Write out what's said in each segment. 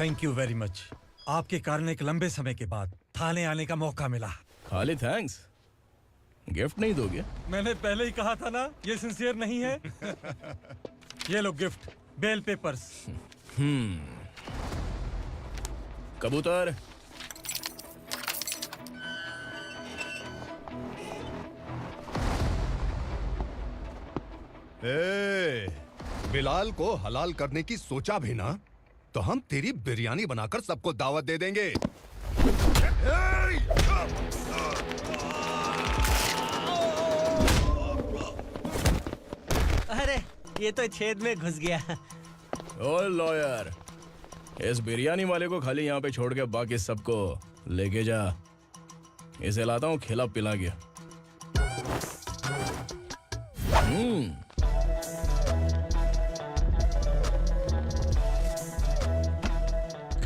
Thank you very much. आपके कारण एक लंबे समय के बाद थाने आने का मौका मिला। खाली थैंक्स, गिफ्ट नहीं दोगे? मैंने पहले ही कहा था ना, ये सिंसियर नहीं है। ये लो गिफ्ट, बेल पेपर्स। कबूतर, बिलाल को हलाल करने की सोचा भी ना तो हम तेरी बिरयानी बनाकर सबको दावत दे देंगे। अरे ये तो छेद में घुस गया। ओ लॉयर, इस बिरयानी वाले को खाली यहाँ पे छोड़ के बाकी सबको लेके जा। इसे लाता हूँ खिला पिला के।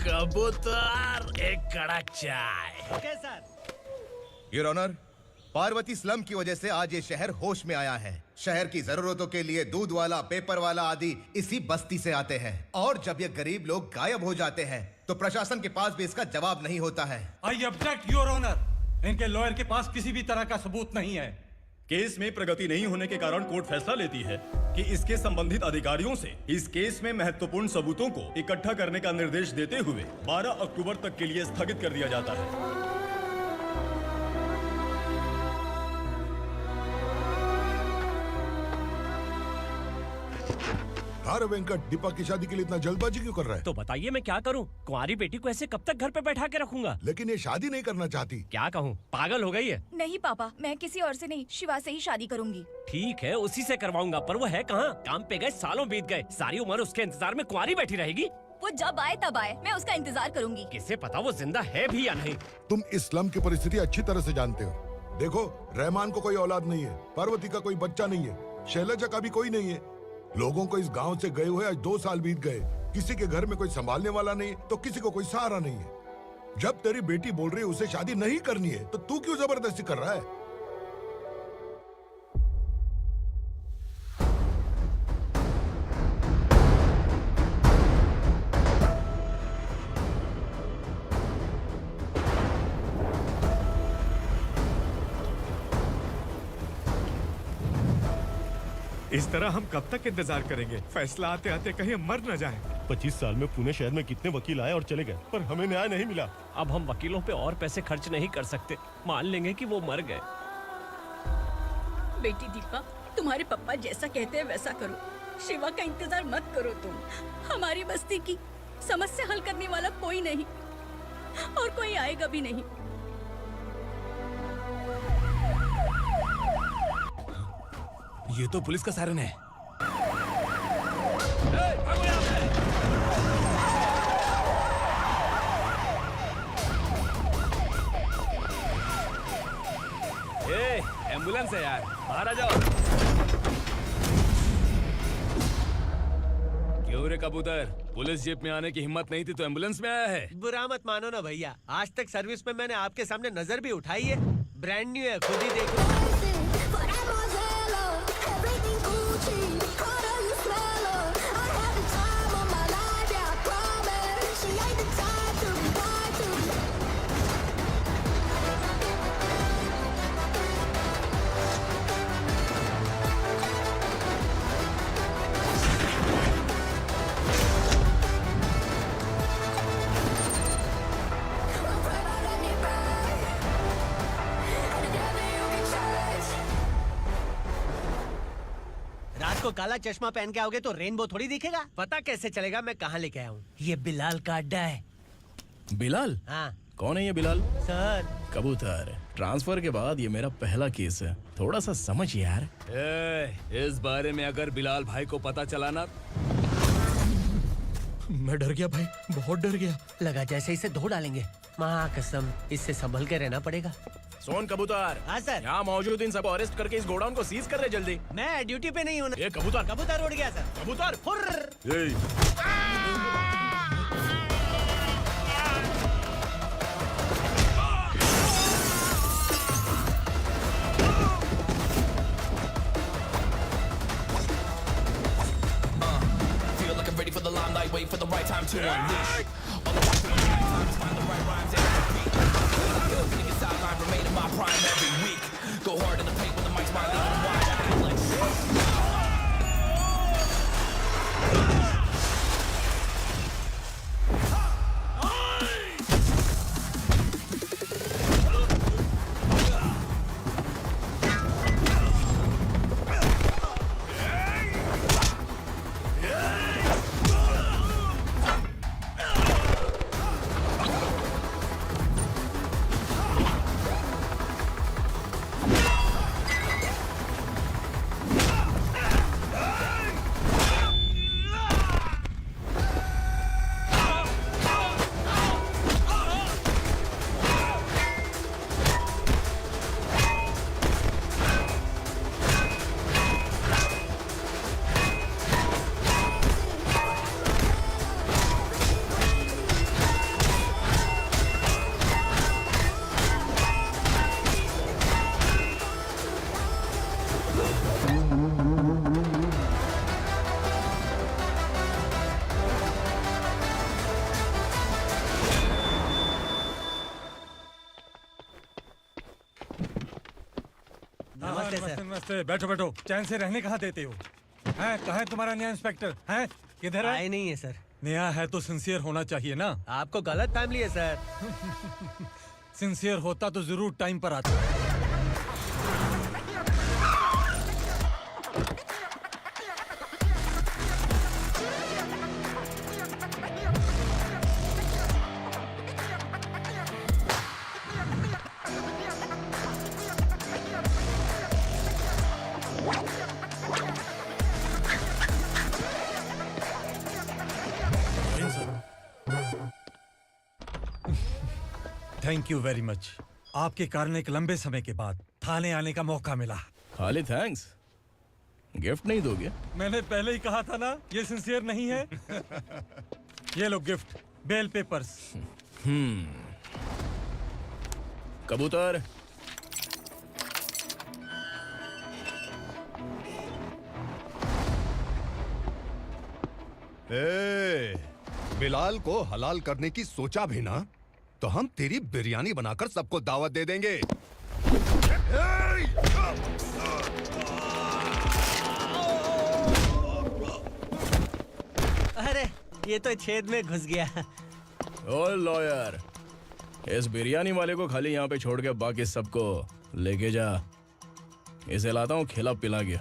कबूतर, एक कड़क चाय। Okay sir. Your honour, Parvati slum की वजह से आज ये शहर होश में आया है। शहर की जरूरतों के लिए दूध वाला, पेपर वाला आदि इसी बस्ती से आते हैं, और जब ये गरीब लोग गायब हो जाते हैं तो प्रशासन के पास भी इसका जवाब नहीं होता है। I object your honour. इनके लॉयर के पास किसी भी तरह का सबूत नहीं है। केस में प्रगति नहीं होने के कारण कोर्ट फैसला लेती है कि इसके संबंधित अधिकारियों से इस केस में महत्वपूर्ण सबूतों को इकट्ठा करने का निर्देश देते हुए 12 अक्टूबर तक के लिए स्थगित कर दिया जाता है। अरे वेंकट, दीपक की शादी के लिए इतना जल्दबाजी क्यों कर रहा है? तो बताइए मैं क्या करूं? कुंवारी बेटी को ऐसे कब तक घर पे बैठा के रखूंगा? लेकिन ये शादी नहीं करना चाहती। क्या कहूं, पागल हो गई है। नहीं पापा, मैं किसी और से नहीं, शिवा से ही शादी करूंगी। ठीक है, उसी से करवाऊंगा, पर वो है कहाँ? काम पे गए, सालों बीत गए, सारी उम्र उसके इंतजार में कुंवारी बैठी रहेगी। वो जब आए तब आए, मैं उसका इंतजार करूंगी। किसे पता वो जिंदा है भी या नहीं। तुम इस्लाम की परिस्थिति अच्छी तरह से जानते हो। देखो, रहमान को कोई औलाद नहीं है, पार्वती का कोई बच्चा नहीं है, शैलजा का भी कोई नहीं है। लोगों को इस गांव से गए हुए आज 2 साल बीत गए। किसी के घर में कोई संभालने वाला नहीं, तो किसी को कोई सहारा नहीं है। जब तेरी बेटी बोल रही है उसे शादी नहीं करनी है, तो तू क्यों जबरदस्ती कर रहा है? इस तरह हम कब तक इंतजार करेंगे? फैसला आते आते कहीं हम मर न जाएं। 25 साल में पुणे शहर में कितने वकील आए और चले गए, पर हमें न्याय नहीं मिला। अब हम वकीलों पे और पैसे खर्च नहीं कर सकते। मान लेंगे कि वो मर गए। बेटी दीपा, तुम्हारे पापा जैसा कहते हैं वैसा करो। शिवा का इंतजार मत करो तुम। हमारी बस्ती की समस्या हल करने वाला कोई नहीं, और कोई आएगा भी नहीं। ये तो पुलिस का सायरन है। एम्बुलेंस है यार, बाहर आ जाओ। क्यों रे कबूतर, पुलिस जीप में आने की हिम्मत नहीं थी तो एम्बुलेंस में आया है? बुरा मत मानो ना भैया, आज तक सर्विस में मैंने आपके सामने नजर भी उठाई है। ब्रांड न्यू है, खुद ही देखो। रात को काला चश्मा पहन के आओगे तो रेनबो थोड़ी दिखेगा। पता कैसे चलेगा मैं कहाँ लेके आया हूँ? ये बिलाल का अड्डा है। बिलाल? हाँ। कौन है ये बिलाल? सर, कबूतर, ट्रांसफर के बाद ये मेरा पहला केस है, थोड़ा सा समझ यार। इस बारे में अगर बिलाल भाई को पता चला ना। मैं डर गया भाई, बहुत डर गया। लगा जैसे इसे धो डालेंगे। माँ कसम, इससे संभल के रहना पड़ेगा। सोन कबूतर। हाँ सर। यहाँ मौजूद इन सबको अरेस्ट करके इस गोडाउन को सीज कर रहे जल्दी। मैं ड्यूटी पे नहीं हूँ। ये कबूतर। कबूतर उड़ गया सर। कबूतर। Feel like I'm ready for the limelight, wait for the right time to unleash. नमस्ते सर। नमस्ते। बैठो बैठो, चैन से रहने कहाँ देते हो? हैं, कहाँ है तुम्हारा नया इंस्पेक्टर? हैं, किधर है? आए नहीं है सर। नया है तो सिंसियर होना चाहिए ना। आपको गलत फैमिली है सर। सिंसियर होता तो जरूर टाइम पर आता। Thank you very much. आपके कारण एक लंबे समय के बाद थाने आने का मौका मिला। खाली थैंक्स, गिफ्ट नहीं दोगे? मैंने पहले ही कहा था ना, ये सिंसियर नहीं है। ये लो गिफ्ट, बेल पेपर्स। कबूतर। बिलाल को हलाल करने की सोचा भी ना, तो हम तेरी बिरयानी बनाकर सबको दावत दे देंगे। अरे ये तो छेद में घुस गया। ओ लॉयर, इस बिरयानी वाले को खाली यहाँ पे छोड़ के बाकी सबको लेके जा। इसे लाता हूँ खिला पिला के।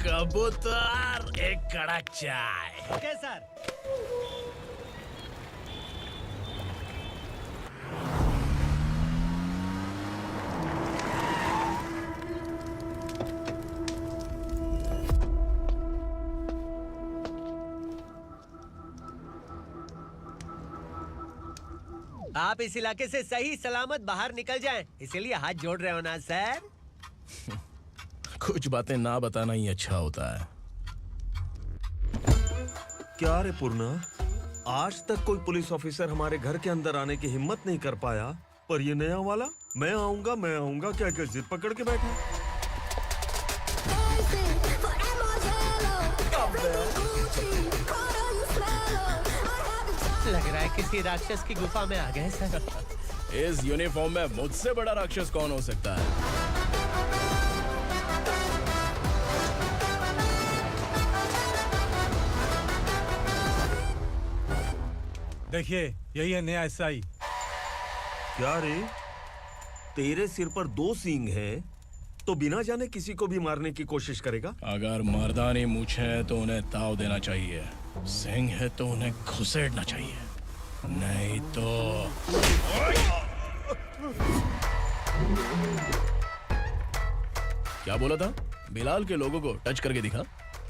कबूतर, एक कड़क चाय। Okay sir. आप इस इलाके से सही सलामत बाहर निकल जाएं, इसीलिए हाथ जोड़ रहे हो ना सर। कुछ बातें ना बताना ही अच्छा होता है। क्या रे पूर्णा, आज तक कोई पुलिस ऑफिसर हमारे घर के अंदर आने की हिम्मत नहीं कर पाया, पर ये नया वाला मैं आऊंगा क्या क्या जिद पकड़ के बैठा। लग रहा है किसी राक्षस की गुफा में आ गए सर। इस यूनिफॉर्म में मुझसे बड़ा राक्षस कौन हो सकता है? देखिए, यही है नया एसआई। क्या रे, तेरे सिर पर 2 सींग है तो बिना जाने किसी को भी मारने की कोशिश करेगा? अगर मर्दानी मूछें हैं तो उन्हें ताव देना चाहिए, सिंह है तो उन्हें घुसेड़ना चाहिए, नहीं तो। क्या बोला था? बिलाल के लोगों को टच करके दिखा।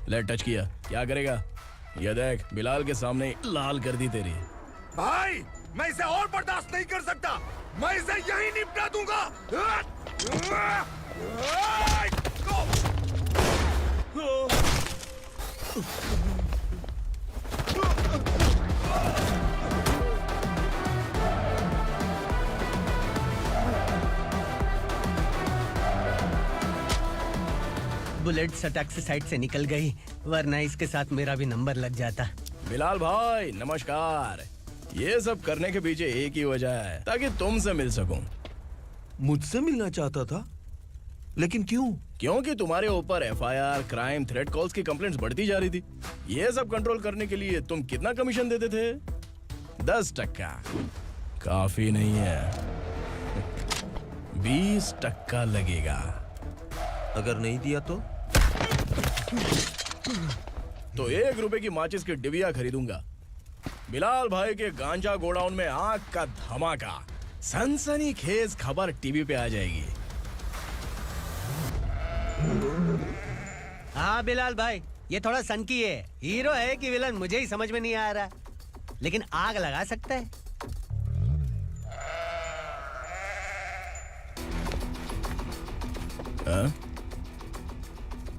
ले टच किया, क्या करेगा? ये देख, बिलाल के सामने ही लाल कर दी तेरी। भाई, मैं इसे और बर्दाश्त नहीं कर सकता। मैं इसे यहीं निपटा दूंगा। बुलेट सटक से साइड से निकल गई, वरना इसके साथ मेरा भी नंबर लग जाता। बिलाल भाई नमस्कार। ये सब करने के पीछे एक ही वजह है, ताकि तुमसे मिल सकूं। मुझसे मिलना चाहता था, लेकिन क्यों? क्योंकि तुम्हारे ऊपर एफआईआर, क्राइम, थ्रेट कॉल्स की कंप्लेंट्स बढ़ती जा रही थी। ये सब कंट्रोल करने के लिए तुम कितना कमीशन देते थे? 10%। काफी नहीं है, 20% लगेगा। अगर नहीं दिया तो 1 रुपए की माचिस की डिबिया खरीदूंगा। बिलाल भाई के गांजा गोडाउन में आग का धमाका, सनसनीखेज खबर टीवी पे आ जाएगी। हाँ बिलाल भाई, ये थोड़ा सनकी है। हीरो है कि विलन मुझे ही समझ में नहीं आ रहा, लेकिन आग लगा सकता है।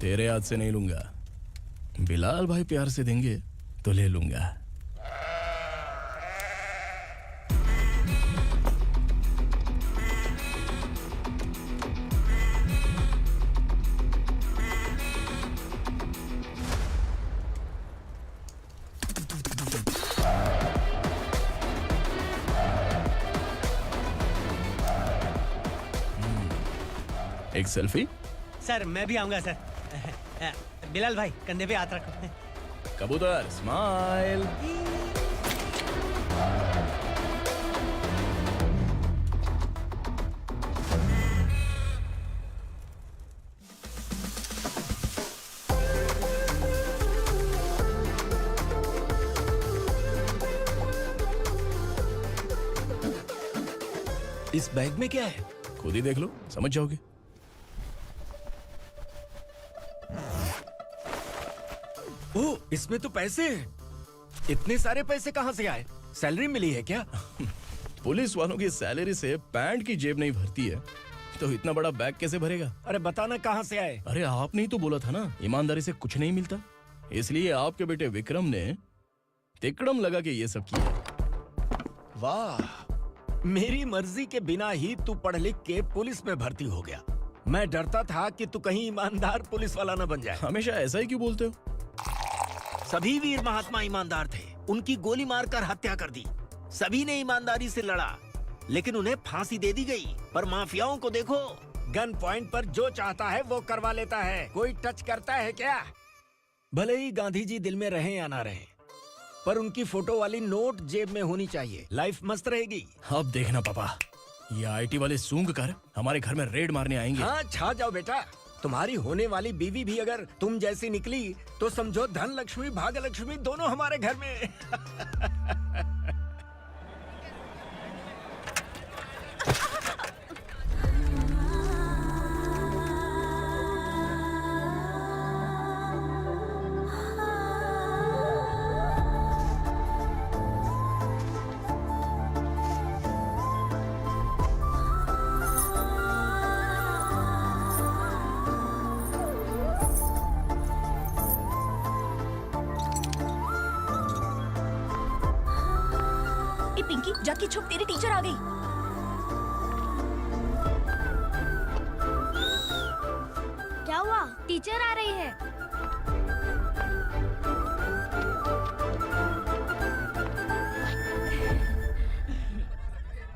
तेरे हाथ से नहीं लूंगा, बिलाल भाई प्यार से देंगे तो ले लूंगा। एक सेल्फी। सर मैं भी आऊंगा सर। बिलाल भाई कंधे पे हाथ रखो। कबूतर स्माइल। इस बैग में क्या है? खुद ही देख लो, समझ जाओगे। ओ, इसमें तो पैसे हैं। इतने सारे पैसे कहाँ से आए? सैलरी मिली है क्या? पुलिस वालों की सैलरी से पैंट की जेब नहीं भरती है, तो इतना बड़ा बैग कैसे भरेगा? अरे बताना कहाँ से आए? अरे आपने ही तो बोला था ना, ईमानदारी से कुछ नहीं मिलता, इसलिए आपके बेटे विक्रम ने तिकड़म लगा के ये सब किया। वाह, मेरी मर्जी के बिना ही तू पढ़ लिख के पुलिस में भर्ती हो गया। मैं डरता था कि तू कहीं ईमानदार पुलिस वाला न बन जाए। हमेशा ऐसा ही क्यों बोलते हो? सभी वीर महात्मा ईमानदार थे, उनकी गोली मारकर हत्या कर दी। सभी ने ईमानदारी से लड़ा, लेकिन उन्हें फांसी दे दी गई। पर माफियाओं को देखो, गन पॉइंट पर जो चाहता है वो करवा लेता है। कोई टच करता है क्या? भले ही गांधी जी दिल में रहे या ना रहे, पर उनकी फोटो वाली नोट जेब में होनी चाहिए। लाइफ मस्त रहेगी। अब देखना पापा, ये आईटी वाले सूंघ कर हमारे घर में रेड मारने आएंगे। हाँ, छा जाओ बेटा। तुम्हारी होने वाली बीवी भी अगर तुम जैसी निकली तो समझो धन लक्ष्मी भाग्य लक्ष्मी दोनों हमारे घर में। पिंकी जाके छुप, तेरी टीचर आ गई। क्या हुआ? टीचर आ रही है।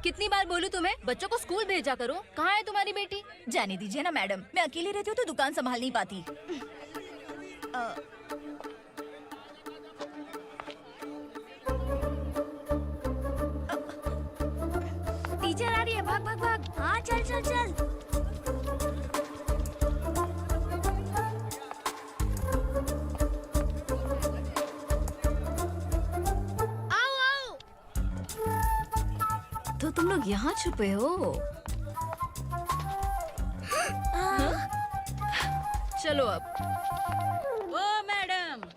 कितनी बार बोलूं तुम्हें, बच्चों को स्कूल भेजा करो। कहाँ है तुम्हारी बेटी? जाने दीजिए ना मैडम, मैं अकेली रहती हूँ तो दुकान संभाल नहीं पाती। टीचर आ रही है, भाग भाग भाग। हाँ चल चल चल। आओ आओ। तो तुम लोग यहाँ छुपे हो? चलो अब। ओ मैडम,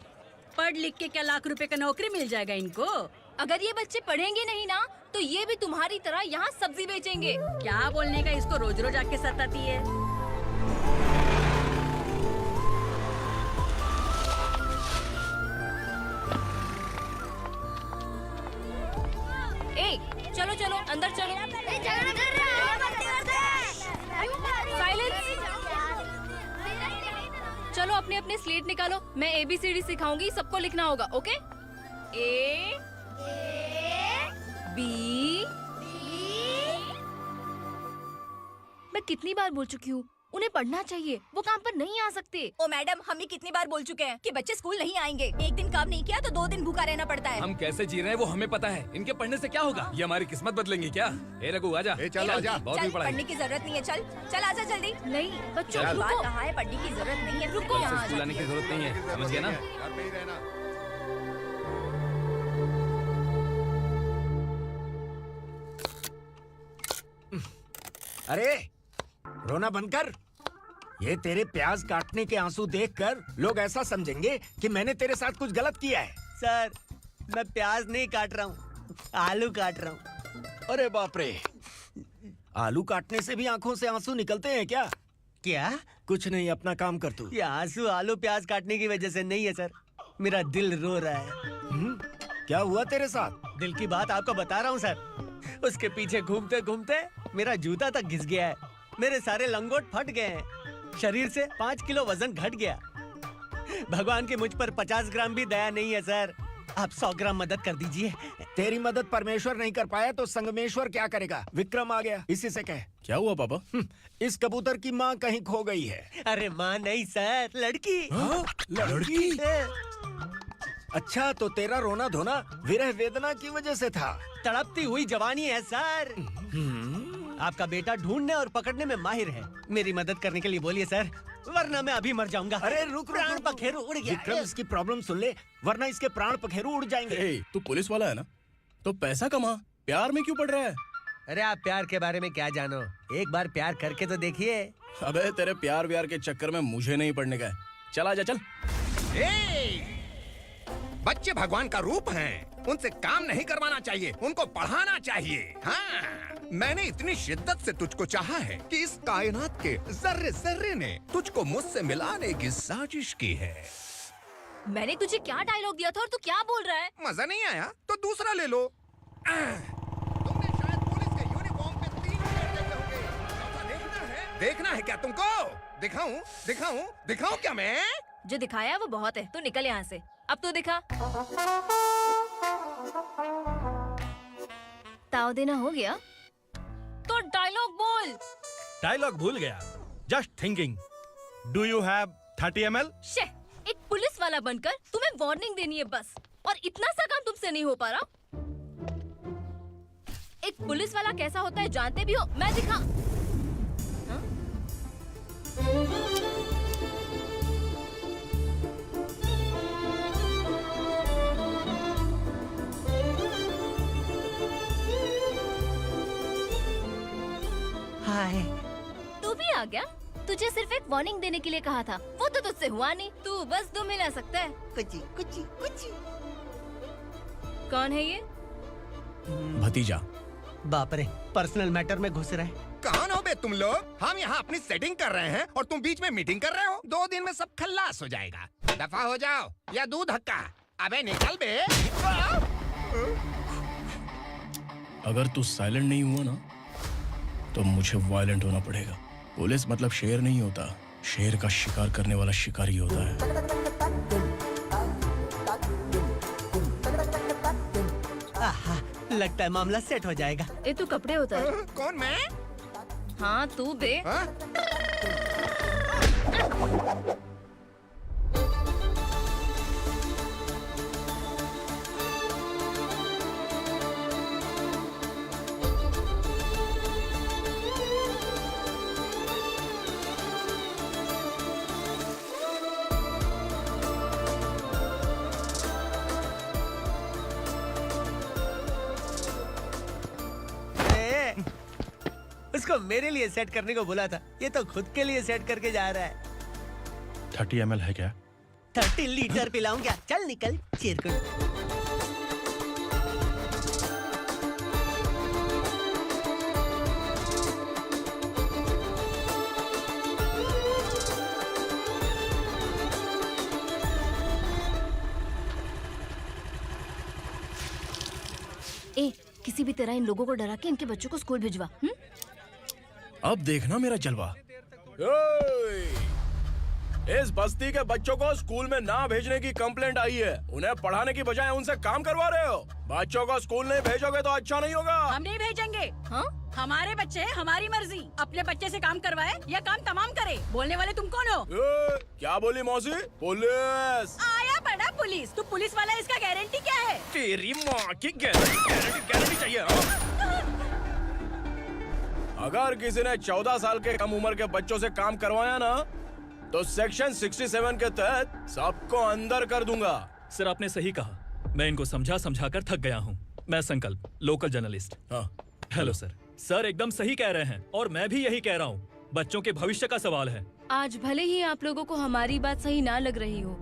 पढ़ लिख के क्या लाख रुपए का नौकरी मिल जाएगा इनको? अगर ये बच्चे पढ़ेंगे नहीं ना, तो ये भी तुम्हारी तरह यहाँ सब्जी बेचेंगे। क्या बोलने का, इसको रोज रोज आके सताती है। ए, चलो चलो अंदर चलो। झगड़ा कर रहे साइलेंस। चलो अपने अपने स्लेट निकालो, मैं ABCD सिखाऊंगी, सबको लिखना होगा। ओके? A B। मैं कितनी बार बोल चुकी हूँ, उन्हें पढ़ना चाहिए, वो काम पर नहीं आ सकते। ओ मैडम, हम ही कितनी बार बोल चुके हैं कि बच्चे स्कूल नहीं आएंगे। एक दिन काम नहीं किया तो 2 दिन भूखा रहना पड़ता है। हम कैसे जी रहे हैं वो हमें पता है, इनके पढ़ने से क्या होगा? ये हमारी किस्मत बदलेंगे क्या? ए रघु आजा। चल आजा। बहुत ही चल, पढ़ाई। पढ़ने की जरूरत नहीं है। चल चल आजा जल्दी। नहीं बच्चों चल। रुको। कहा है, पढ़ने की जरूरत नहीं है। रुको यहाँ। स्कूल आने की जरूरत नहीं है, समझ गया ना? घर पे ही रहना। अरे रोना बंद कर। ये तेरे प्याज काटने के आंसू देखकर लोग ऐसा समझेंगे कि मैंने तेरे साथ कुछ गलत किया है। सर, मैं प्याज नहीं काट रहा हूँ, आलू काट रहा हूँ। अरे बाप रे, आलू काटने से भी आंखों से आंसू निकलते हैं क्या? क्या? कुछ नहीं, अपना काम कर तू। ये आंसू आलू प्याज काटने की वजह से नहीं है सर, मेरा दिल रो रहा है। क्या हुआ तेरे साथ? दिल की बात आपको बता रहा हूँ सर। उसके पीछे घूमते घूमते मेरा जूता तक घिस गया है, मेरे सारे लंगोट फट गए हैं, शरीर से 5 किलो वजन घट गया। भगवान की मुझ पर 50 ग्राम भी दया नहीं है सर। आप 100 ग्राम मदद कर दीजिए। तेरी मदद परमेश्वर नहीं कर पाया तो संगमेश्वर क्या करेगा? विक्रम आ गया, इसी से कह। क्या हुआ पापा? इस कबूतर की माँ कहीं खो गई है। अरे माँ नहीं सर, लड़की। लड़की? अच्छा, तो तेरा रोना धोना विरह वेदना की वजह से था। तड़पती हुई जवानी है सर। आपका बेटा ढूंढने और पकड़ने में माहिर है। मेरी मदद करने के लिए बोलिए सर, वरना मैं अभी मर जाऊंगा। अरे रुक रुक, प्राण रुक, पखेरु उड़ गया। विक्रम, इसकी प्रॉब्लम सुन ले, वरना इसके प्राण पखेरु उड़ जाएंगे। ए, तू पुलिस वाला है ना, तो पैसा कमा, प्यार में क्यों पड़ रहा है? अरे आप प्यार के बारे में क्या जानो, एक बार प्यार करके तो देखिए। अबे तेरे प्यार व्यार के चक्कर में मुझे नहीं पड़ने का है। चल आजा चल। बच्चे भगवान का रूप हैं, उनसे काम नहीं करवाना चाहिए, उनको पढ़ाना चाहिए। हाँ, मैंने इतनी शिद्दत से तुझको चाहा है कि इस कायनात के जर्रे जर्रे ने तुझको मुझसे मिलाने की साजिश की है। मैंने तुझे क्या डायलॉग दिया था और तू क्या बोल रहा है? मजा नहीं आया तो दूसरा ले लो। तुमने शायद पुलिस के यूनिफॉर्म पे 3 मिनट देखे होंगे। चौथा देखना है क्या तुमको? दिखाऊं क्या मैं? जो दिखाया वो बहुत है, तू निकल यहाँ से। अब तो दिखा। ताव देना हो गया तो डायलॉग बोल। डायलॉग भूल गया। Just thinking. Do you have 30 ml? शे, एक पुलिस वाला बनकर तुम्हें वार्निंग देनी है बस, और इतना सा काम तुमसे नहीं हो पा रहा। एक पुलिस वाला कैसा होता है जानते भी हो? मैं दिखा। हाँ? हाय। तू भी आ गया? तुझे सिर्फ एक वार्निंग देने के लिए कहा था, वो तो तुझसे हुआ नहीं। तू बस दुम हिला सकता है। कुची कुची कुची। कौन है ये? भतीजा। बाप रे, पर्सनल मैटर में घुस रहे। कौन हो बे तुम लोग? हम यहाँ अपनी सेटिंग कर रहे हैं और तुम बीच में मीटिंग कर रहे हो। 2 दिन में सब खल्लास हो जाएगा। दफा हो जाओ या दूध हक्का। अबे निकल बे। अगर तू साइलेंट नहीं हुआ ना तो मुझे वायलेंट होना पड़ेगा। पुलिस मतलब शेर नहीं होता, शेर का शिकार करने वाला शिकारी होता है। आहा, लगता है मामला सेट हो जाएगा। ए तू कपड़े उतार। कौन मैं? हाँ तू बे। उसको मेरे लिए सेट करने को बोला था, ये तो खुद के लिए सेट करके जा रहा है। 30 ml है क्या? 30 लीटर पिलाऊं क्या? चल निकल चिरकुट। ए, किसी भी तरह इन लोगों को डरा के इनके बच्चों को स्कूल भिजवा। अब देखना मेरा जलवा। इस बस्ती के बच्चों को स्कूल में ना भेजने की कंप्लेंट आई है। उन्हें पढ़ाने की बजाय उनसे काम करवा रहे हो। बच्चों को स्कूल नहीं भेजोगे तो अच्छा नहीं होगा। हम नहीं भेजेंगे। हाँ? हमारे बच्चे हमारी मर्जी। अपने बच्चे से काम करवाए या काम तमाम करे। बोलने वाले तुम कौन हो? क्या बोली मौसी? पुलिस आया बड़ा पुलिस। तू पुलिस वाला, इसका गारंटी क्या है? तेरी माँ की गारंटी चाहिए। अगर किसी ने 14 साल के कम उम्र के बच्चों से काम करवाया ना तो सेक्शन 67 के तहत सबको अंदर कर दूंगा। सर आपने सही कहा। मैं इनको समझा कर थक गया हूँ। मैं संकल्प, लोकल जर्नलिस्ट। हाँ। Hello sir. सर एकदम सही कह रहे हैं और मैं भी यही कह रहा हूँ। बच्चों के भविष्य का सवाल है। आज भले ही आप लोगों को हमारी बात सही ना लग रही हो,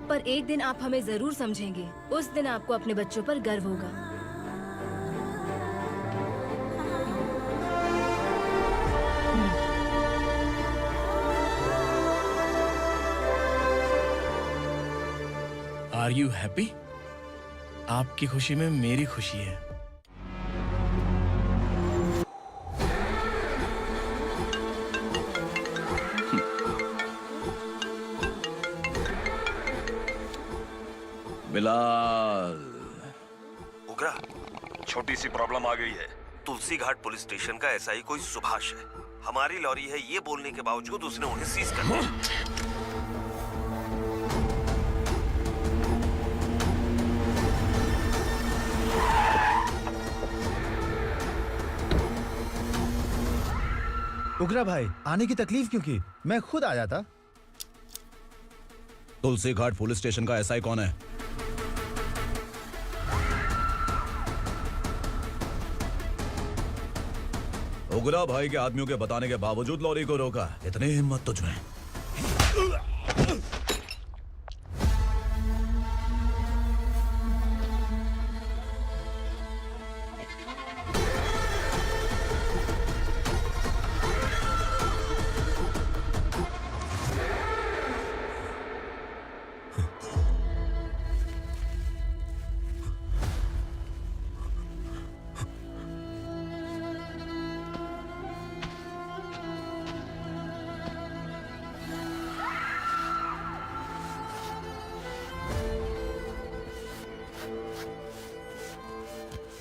पर एक दिन आप हमें जरूर समझेंगे। उस दिन आपको अपने बच्चों पर गर्व होगा। Are you happy? आपकी खुशी में मेरी खुशी है। बिलाल। उगरा, छोटी सी प्रॉब्लम आ गई है। तुलसी घाट पुलिस स्टेशन का एसआई कोई सुभाष है। हमारी लॉरी है ये बोलने के बावजूद उसने उन्हें सीज कर दिया। उगरा भाई, आने की तकलीफ क्यों की? मैं खुद आ जाता। तुलसी घाट पुलिस स्टेशन का एसआई कौन है? उगरा भाई के आदमियों के बताने के बावजूद लॉरी को रोका। इतनी हिम्मत तुझमें?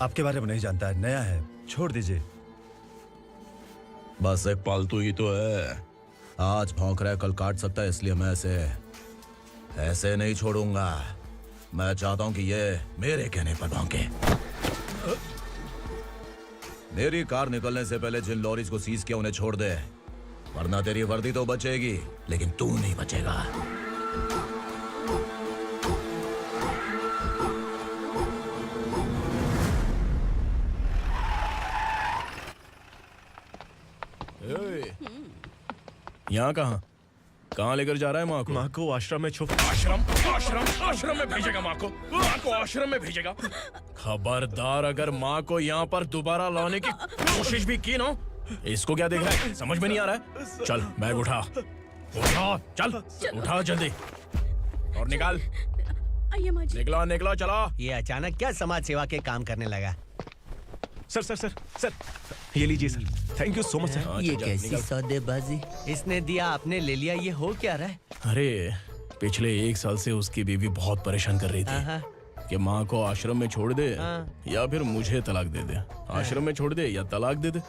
आपके बारे में नहीं जानता है, नया है, छोड़ दीजिए। बस एक पालतू ही तो है। आज भौंक रहा है, कल काट सकता है, इसलिए मैं ऐसे नहीं छोड़ूंगा। मैं चाहता हूं कि ये मेरे कहने पर भौंके। मेरी कार निकलने से पहले जिन लॉरीज को सीज किया उन्हें छोड़ दे, वरना तेरी वर्दी तो बचेगी लेकिन तू नहीं बचेगा। यहाँ कहाँ लेकर जा रहा है माँ को? माँ को आश्रम में आश्रम में भेजेगा माँ को आश्रम में भेजेगा। खबरदार, अगर माँ को यहाँ पर दोबारा लाने की कोशिश भी की ना, इसको क्या देख रहा है? समझ में नहीं आ रहा है? चल बैग उठा, चल उठा जल्दी और निकाल। निकला चला। ये अचानक क्या समाज सेवा के काम करने लगा? सर, ये लीजिए sir. Thank you so much sir. ये कैसी सौदेबाजी? इसने दिया, आपने ले लिया, ये हो क्या रहा है? अरे पिछले 1 साल से उसकी बीवी बहुत परेशान कर रही थी कि माँ को आश्रम में छोड़ दे या फिर मुझे तलाक दे दे। आश्रम में छोड़ दे या तलाक दे दे।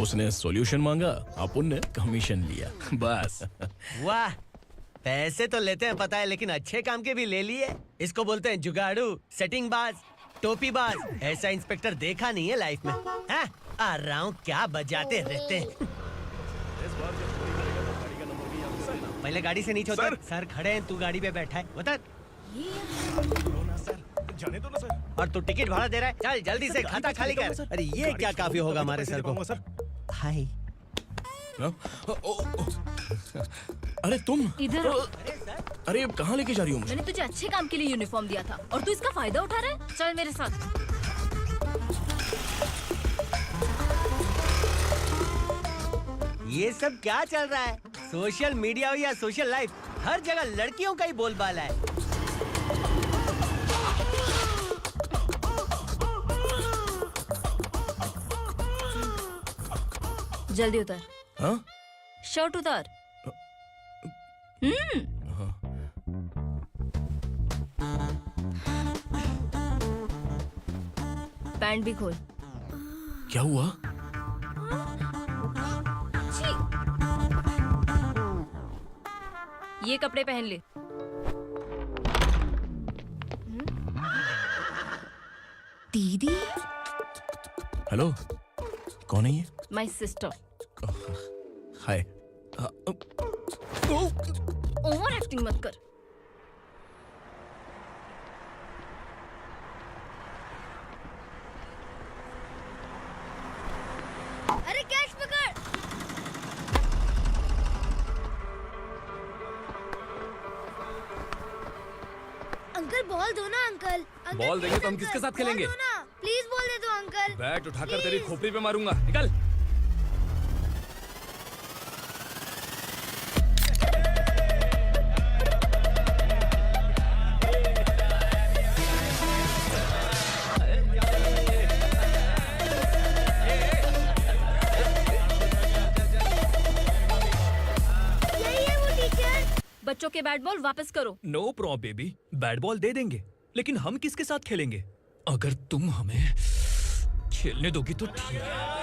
उसने सॉल्यूशन मांगा, अपन ने कमीशन लिया, बस। वाह, पैसे तो लेते हैं पता है, लेकिन अच्छे काम के भी ले लिए। इसको बोलते हैं जुगाड़ू, सेटिंग बाज, टोपी बाज। ऐसा इंस्पेक्टर देखा नहीं है लाइफ में। हाँ? आ रहा हूँ, क्या बजाते रहते हैं। पहले गाड़ी से नीचे उतर। सर खड़े हैं, तू गाड़ी पे बैठा है, उतर। जाने दो ना सर। और तू टिकट भाड़ा दे रहा है? चल जल्दी से खाता खाली कर। अरे ये क्या काफी होगा हमारे सर को? हाय। अरे तुम इधर। अरे कहाँ लेके जा रही हो मुझे? मैंने तुझे अच्छे काम के लिए यूनिफॉर्म दिया था और तू इसका फायदा उठा रहा है। चल मेरे साथ। ये सब क्या चल रहा है? सोशल मीडिया हो या सोशल लाइफ, हर जगह लड़कियों का ही बोलबाला है। जल्दी उतर। हाँ? शर्ट उतार। पैंट भी खोल। क्या हुआ? ये कपड़े पहन ले। दीदी। हेलो, कौन है ये? My sister. Hi. Over acting मत कर। अरे कैच पकड़। अंकल बॉल दो ना अंकल। बॉल देंगे तो हम किसके साथ खेलेंगे? प्लीज बॉल दे दो अंकल। बैट उठाकर तेरी खोपड़ी पे मारूंगा, निकल। बच्चों के बैट बॉल वापस करो। No problem baby, bat ball दे देंगे, लेकिन हम किसके साथ खेलेंगे? अगर तुम हमें खेलने दोगी तो ठीक है।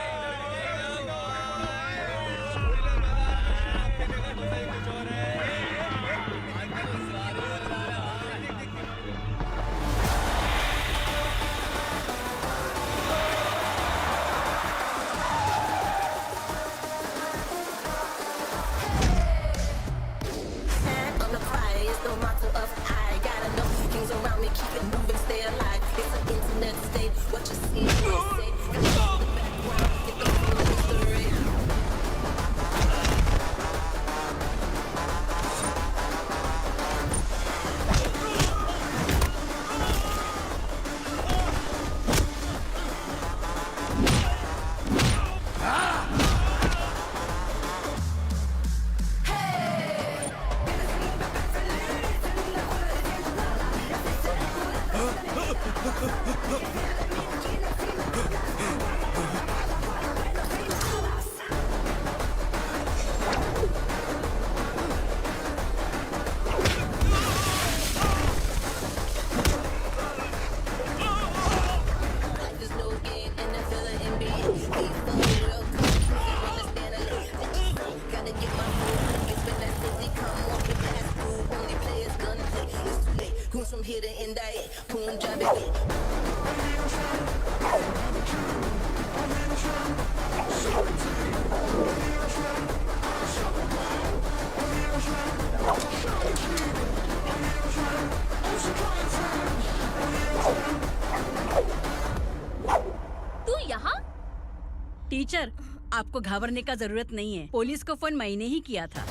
टीचर, आपको घबराने का जरूरत नहीं है। पुलिस को फोन मैंने ही किया था।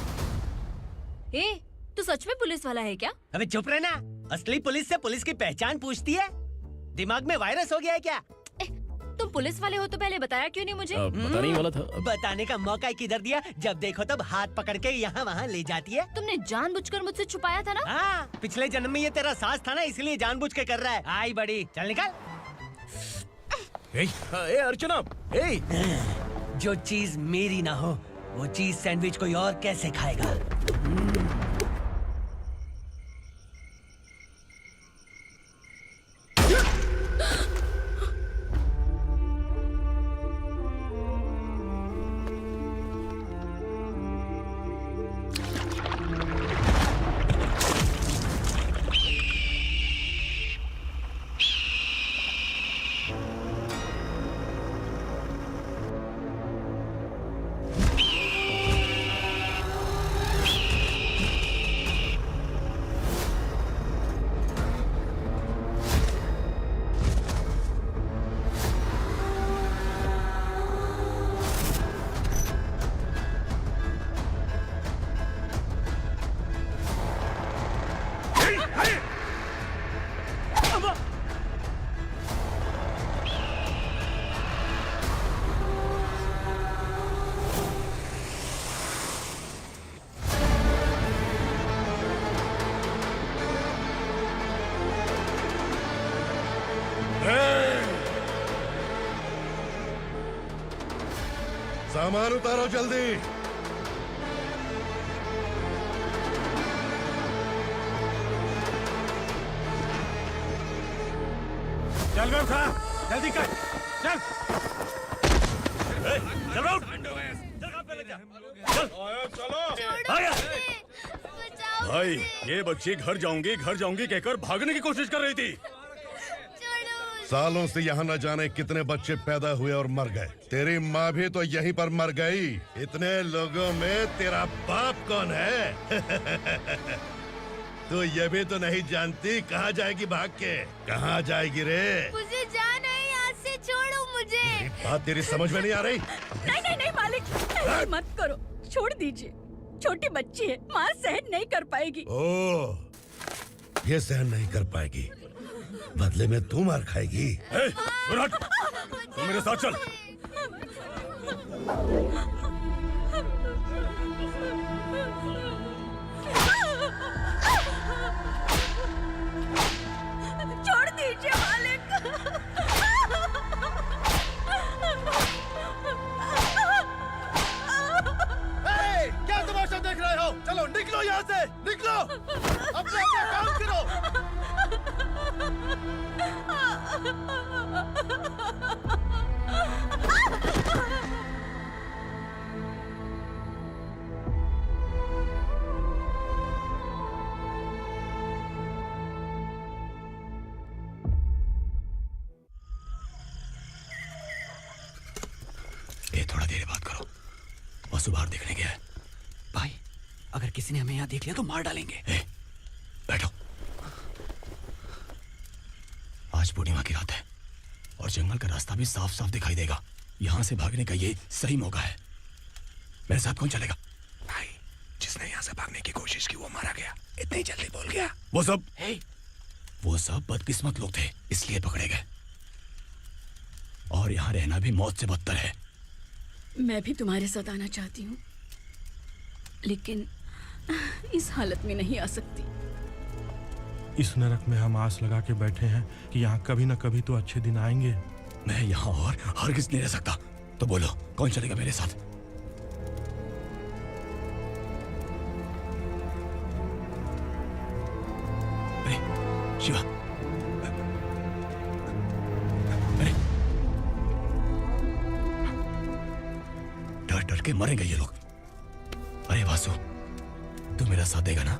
ए, तू सच में पुलिस वाला है क्या? अबे चुप रहना। असली पुलिस से पुलिस की पहचान पूछती है? दिमाग में वायरस हो गया है क्या? तुम पुलिस वाले हो तो पहले बताया क्यों नहीं मुझे? बताने ही वाला था। बताने का मौका किधर दिया? जब देखो तब हाथ पकड़ के यहाँ वहाँ ले जाती है। तुमने जानबूझकर मुझसे छुपाया था ना? हाँ, पिछले जन्म में ये तेरा सास था ना, इसलिए जानबूझ के कर रहा है। आई बड़ी, चल निकल। ए अर्चना, जो चीज मेरी ना हो वो चीज सैंडविच कोई और कैसे खाएगा? सामान उतारो जल्दी। चल बे उठा, जल्दी कर, चल। चल उठ, भाई, ये बच्ची घर जाऊंगी कहकर भागने की कोशिश कर रही थी। सालों से यहाँ न जाने कितने बच्चे पैदा हुए और मर गए। तेरी माँ भी तो यहीं पर मर गई। इतने लोगों में तेरा बाप कौन है? तू ये भी तो नहीं जानती कहाँ जाएगी भाग के? कहाँ जाएगी रे? मुझे जाना है, यहाँ से छोड़ो मुझे। बात तेरी समझ में नहीं आ रही? नहीं मालिक, ऐसे मत करो, छोड़ दीजिए। छोटी बच्ची है, माँ सहन नहीं कर पाएगी। ओह, ये सहन नहीं कर पाएगी, बदले में तू मार खाएगी। तू मेरे साथ चल। छोड़ दीजिए मालिक। क्या तमाशा देख रहे हो? चलो निकलो यहाँ से, निकलो। थोड़ा देर बात करो। वासु बाहर देखने गया है। भाई अगर किसी ने हमें यहाँ देख लिया तो मार डालेंगे। बैठो। आज पूर्णिमा की रात है और जंगल का रास्ता भी साफ साफ दिखाई देगा। यहाँ से भागने का ये सही मौका है। मेरे साथ कौन चलेगा? भाई, जिसने यहाँ से भागने की कोशिश की वो मारा गया। इतनी जल्दी बोल गया। वो सब बदकिस्मत लोग थे, इसलिए पकड़े गए। और यहाँ रहना भी मौत से बदतर है। मैं भी तुम्हारे साथ आना चाहती हूँ, लेकिन इस हालत में नहीं आ सकती। इस नरक में हम आस लगा के बैठे हैं कि यहाँ कभी न कभी तो अच्छे दिन आएंगे। मैं यहाँ और हरगिज़ नहीं रह सकता। तो बोलो, कौन चलेगा मेरे साथ? अरे शिवा, अरे डर डर के मरेंगे ये लोग। अरे वासु, तू मेरा साथ देगा ना?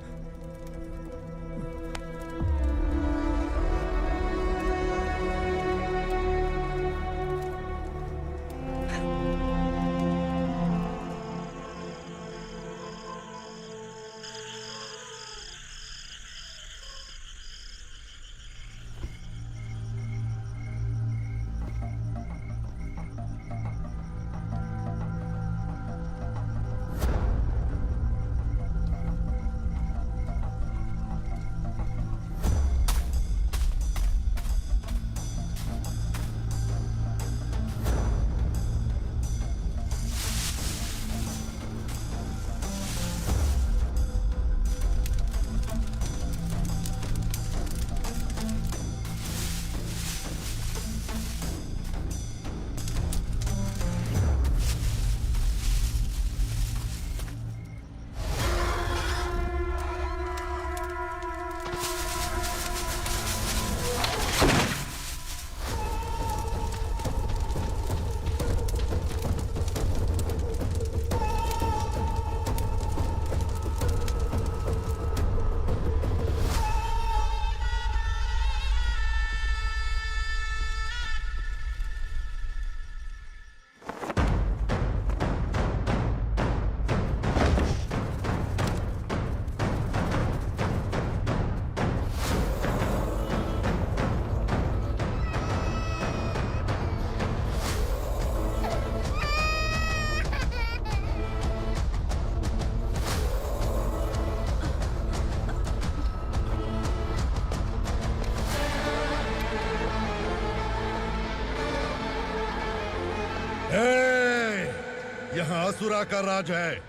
यहाँ असुरा का राज है।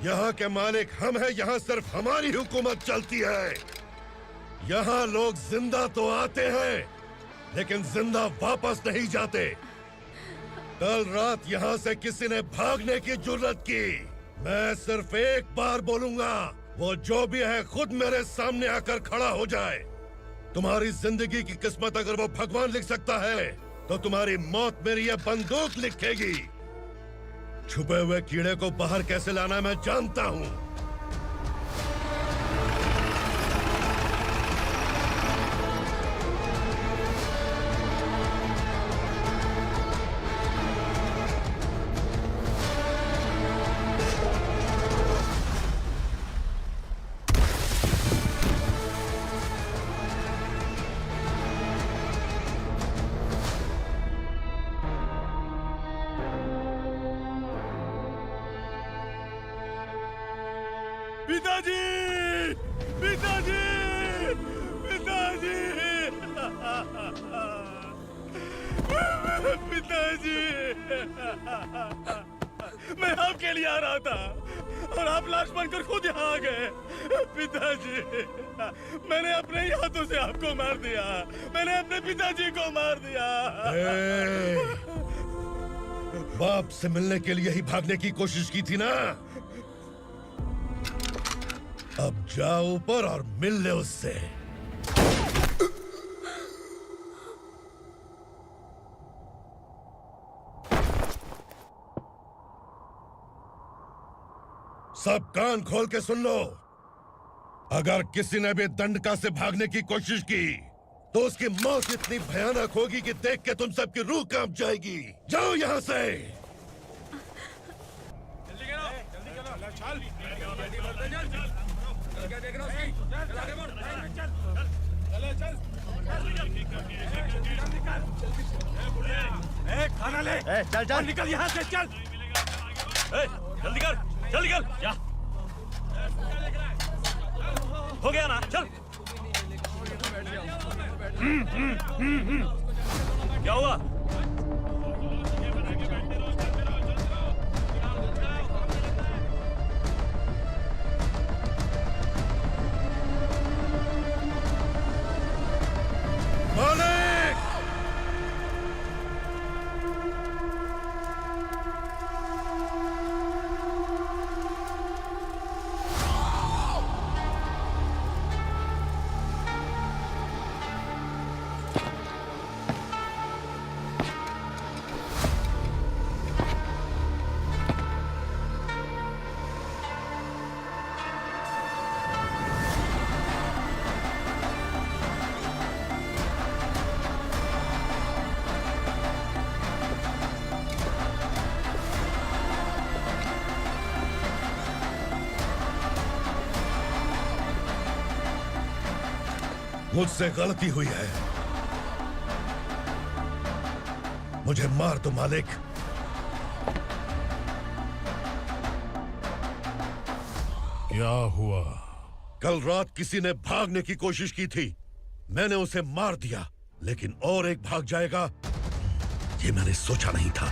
यहाँ के मालिक हम हैं। यहाँ सिर्फ हमारी हुकूमत चलती है। यहाँ लोग जिंदा तो आते हैं लेकिन जिंदा वापस नहीं जाते। कल रात यहाँ से किसी ने भागने की जुर्रत की, मैं सिर्फ एक बार बोलूंगा, वो जो भी है खुद मेरे सामने आकर खड़ा हो जाए। तुम्हारी जिंदगी की किस्मत अगर वो भगवान लिख सकता है तो तुम्हारी मौत मेरी ये बंदूक लिखेगी। छुपे हुए कीड़े को बाहर कैसे लाना मैं जानता हूँ। पिताजी, पिताजी, पिताजी, पिताजी, मैं आपके लिए आ रहा था और आप लाश बनकर खुद यहाँ आ गए। पिताजी, मैंने अपने ही हाथों से आपको मार दिया। मैंने अपने पिताजी को मार दिया। बाप से मिलने के लिए ही भागने की कोशिश की थी ना? अब जाओ ऊपर और मिल ले उससे। सब कान खोल के सुन लो। अगर किसी ने भी दंडका से भागने की कोशिश की तो उसकी मौत इतनी भयानक होगी कि देख के तुम सबकी रूह कांप जाएगी। जाओ यहाँ से। खाना ले। चल चल निकल यहाँ से, चल। जल्दी कर, जल्दी कर, जा। हो गया ना, चल। क्या हुआ? मुझसे गलती हुई है, मुझे मार दो मालिक। क्या हुआ? कल रात किसी ने भागने की कोशिश की थी, मैंने उसे मार दिया, लेकिन और एक भाग जाएगा ये मैंने सोचा नहीं था।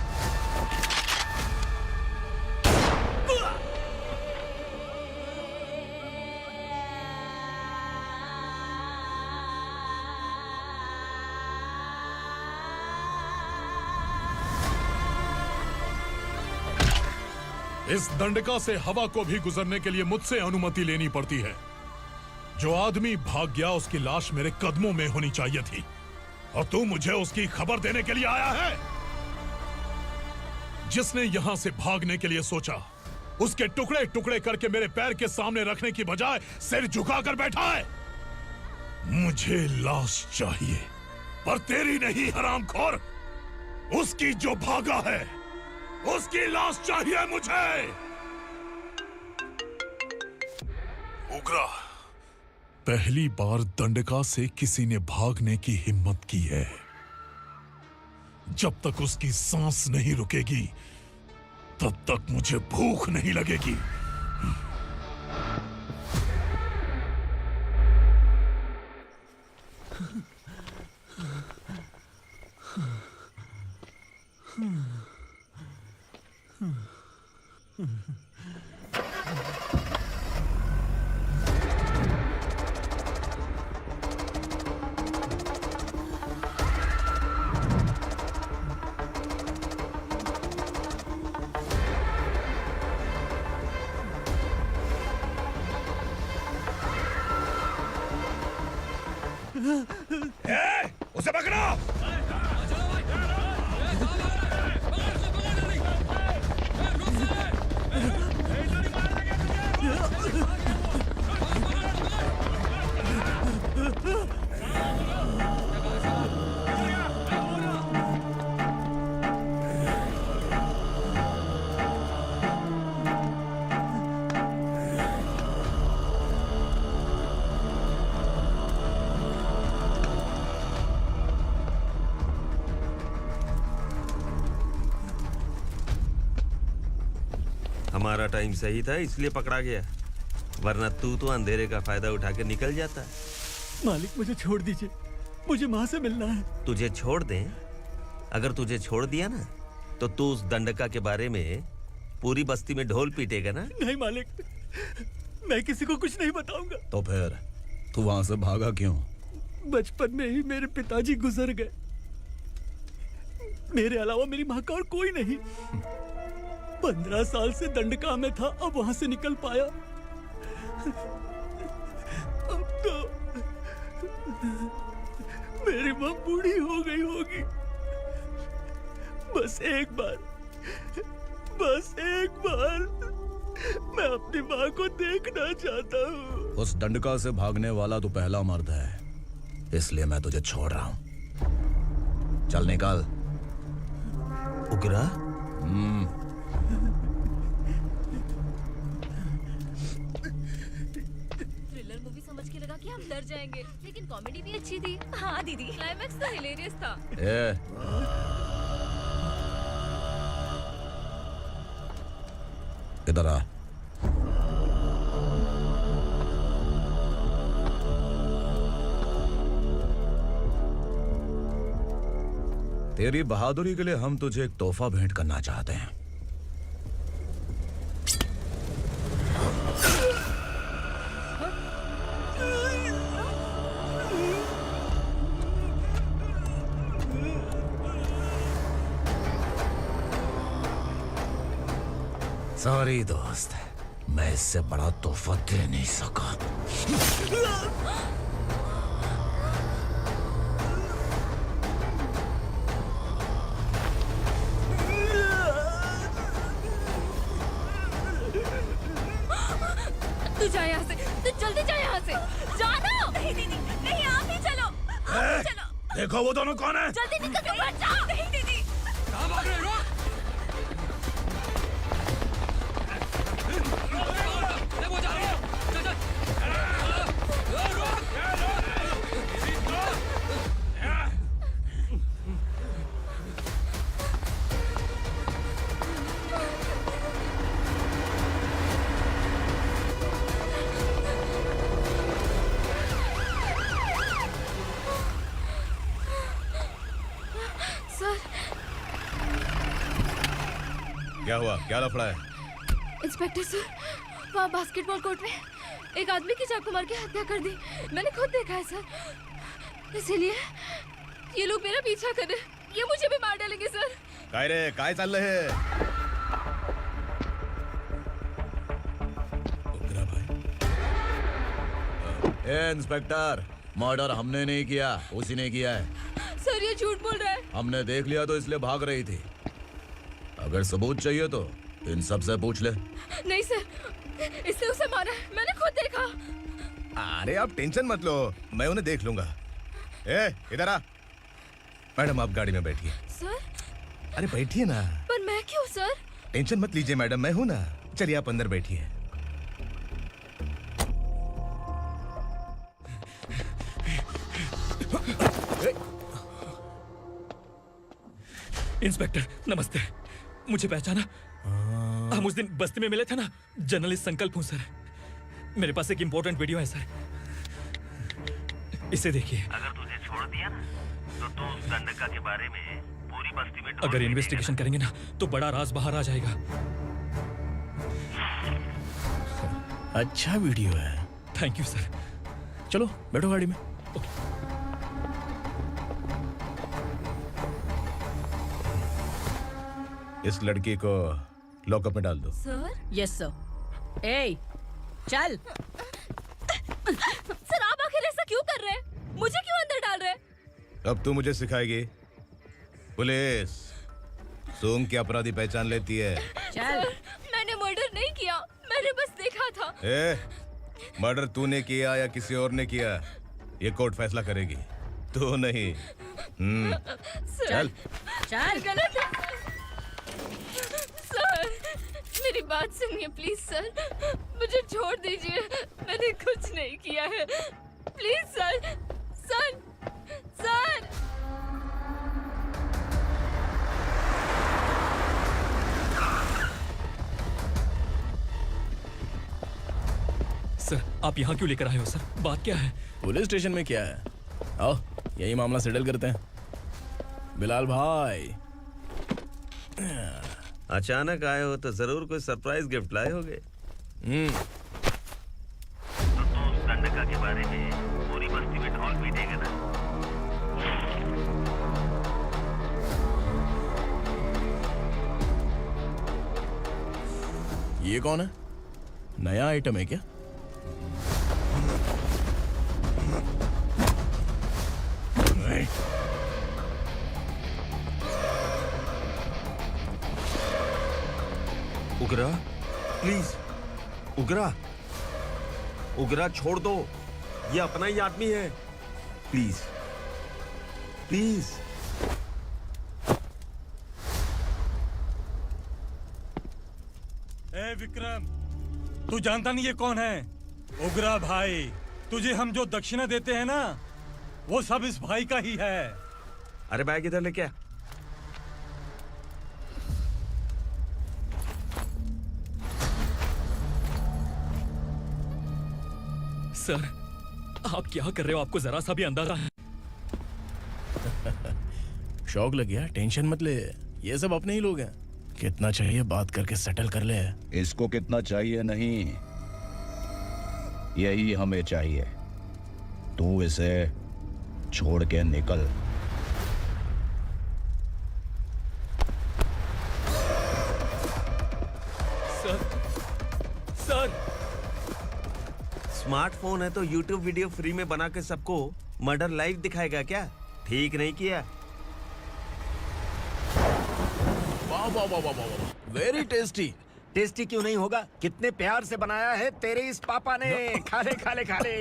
इस दंडका से हवा को भी गुजरने के लिए मुझसे अनुमति लेनी पड़ती है। जो आदमी भाग गया उसकी लाश मेरे कदमों में होनी चाहिए थी, और तू मुझे उसकी खबर देने के लिए आया है। जिसने यहां से भागने के लिए सोचा, उसके टुकड़े टुकड़े करके मेरे पैर के सामने रखने की बजाय सिर झुकाकर बैठा है। मुझे लाश चाहिए, पर तेरी नहीं हरामखोर, उसकी जो भागा है उसकी लाश चाहिए मुझे। उग्रा, पहली बार दंडका से किसी ने भागने की हिम्मत की है। जब तक उसकी सांस नहीं रुकेगी तब तक मुझे भूख नहीं लगेगी। उसे पकड़ो। हमारा टाइम सही था इसलिए पकड़ा गया, वरना तू तो अंधेरे का फायदा उठा के निकल जाता। मालिक मुझे छोड़ दीजिए, मुझे माँ से मिलना है। तुझे छोड़ दें? अगर तुझे छोड़ दिया ना तो तू उस दंडका के बारे में पूरी बस्ती में ढोल पीटेगा ना। नहीं मालिक, मैं किसी को कुछ नहीं बताऊंगा। तो फिर तू वहां से भागा क्यों? बचपन में ही मेरे पिताजी गुजर गए, मेरे अलावा मेरी माँ का और कोई नहीं। 15 साल से दंडका में था, अब वहां से निकल पाया। अब तो मेरी माँ बूढ़ी हो गई होगी। बस एक बार मैं अपनी माँ को देखना चाहता हूँ। उस दंडका से भागने वाला तो पहला मर्द है, इसलिए मैं तुझे छोड़ रहा हूँ। चल निकल। उग्रा? लगा कि हम डर जाएंगे, लेकिन कॉमेडी भी अच्छी थी। हाँ दीदी, क्लाइमैक्स तो हिलेरियस था। इधर आ। तेरी बहादुरी के लिए हम तुझे एक तोहफा भेंट करना चाहते हैं। सॉरी दोस्त, मैं इससे बड़ा तोहफा दे नहीं सका। तू जा यहाँ से, तू जल्दी जा यहाँ से। जाना। नहीं दीदी, नहीं आप ही चलो, आप ही चलो। देखो वो दोनों कौन है? जल्दी निकल के बैठ जाओ। नहीं दीदी। कहाँ भाग रहे हो? क्या हुआ? क्या लफड़ा है? इंस्पेक्टर सर, वहाँ बास्केटबॉल कोर्ट में एक आदमी की चाकू मार के हत्या कर दी। मैंने खुद देखा है सर, इसीलिए ये लोग मेरा पीछा कर रहे हैं। ये मुझे भी मार डालेंगे सर। काय रे, काय चाललंय हे? ए इंस्पेक्टर, मर्डर हमने नहीं किया, उसी ने किया है। सर ये झूठ बोल रहा है। हमने देख लिया तो इसलिए भाग रही थी। अगर सबूत चाहिए तो इन सब से पूछ ले। नहीं सर, इसने उसे मारा है, मैंने खुद देखा। अरे आप टेंशन मत लो, मैं उन्हें देख लूंगा। ए इधर आ। मैडम आप गाड़ी में बैठिए। सर? अरे बैठिए ना। पर मैं क्यों सर? टेंशन मत लीजिए मैडम, मैं हूं ना। चलिए आप अंदर बैठिए। इंस्पेक्टर नमस्ते, मुझे पहचाना? हम उस दिन बस्ती में मिले थे ना। जर्नलिस्ट संकल्प हूँ सर। मेरे पास एक इम्पोर्टेंट वीडियो है सर, इसे देखिए। अगर तुझे छोड़ दिया ना तो तू उस गंडका के बारे में पूरी बस्ती में अगर इन्वेस्टिगेशन करेंगे ना तो बड़ा राज बाहर आ जाएगा। अच्छा वीडियो है। Thank you sir. चलो बैठो गाड़ी में। इस लड़की को लॉकअप में डाल दो। सर? Yes sir. ए चल। सर आप आखिर ऐसा क्यों कर रहे हैं? मुझे क्यों अंदर डाल रहे हैं? अब तू मुझे सिखाएगी? पुलिस सूंघ के अपराधी पहचान लेती है। चल। मैंने मर्डर नहीं किया, मैंने बस देखा था। मर्डर तूने किया या किसी और ने किया, ये कोर्ट फैसला करेगी, तू नहीं। चल चल। गलत है सर, मेरी बात सुनिए प्लीज सर, मुझे छोड़ दीजिए, मैंने कुछ नहीं किया है। Please sir, sir, sir. Sir आप यहाँ क्यों लेकर आए हो सर? बात क्या है? पुलिस स्टेशन में क्या है? आओ यही मामला सेटल करते हैं। बिलाल भाई अचानक आए हो तो जरूर कोई सरप्राइज गिफ्ट लाए होगे। तो तू उस गंडका के बारे में पूरी बस्ती में ढोल पीटेगा ना। ये कौन है? नया आइटम है क्या? उगरा प्लीज, उगरा, उगरा छोड़ दो, ये अपना ही आदमी है। Please please. ए विक्रम, तू जानता नहीं ये कौन है? उगरा भाई, तुझे हम जो दक्षिणा देते हैं ना, वो सब इस भाई का ही है। अरे बैग इधर लेके आ। सर, आप क्या कर रहे हो? आपको जरा सा भी अंदाजा है? शौक लग गया? टेंशन मत ले, ये सब अपने ही लोग हैं। कितना चाहिए बात करके सेटल कर ले। इसको कितना चाहिए नहीं, यही हमें चाहिए। तू इसे छोड़ के निकल। सर स्मार्टफोन है तो YouTube वीडियो फ्री में बना के सबको मर्डर लाइव दिखाएगा क्या? ठीक नहीं किया। वाह वाह वाह वाह वाह, वेरी टेस्टी। टेस्टी क्यों नहीं होगा? कितने प्यार से बनाया है तेरे इस पापा ने। खा ले खा ले खा ले।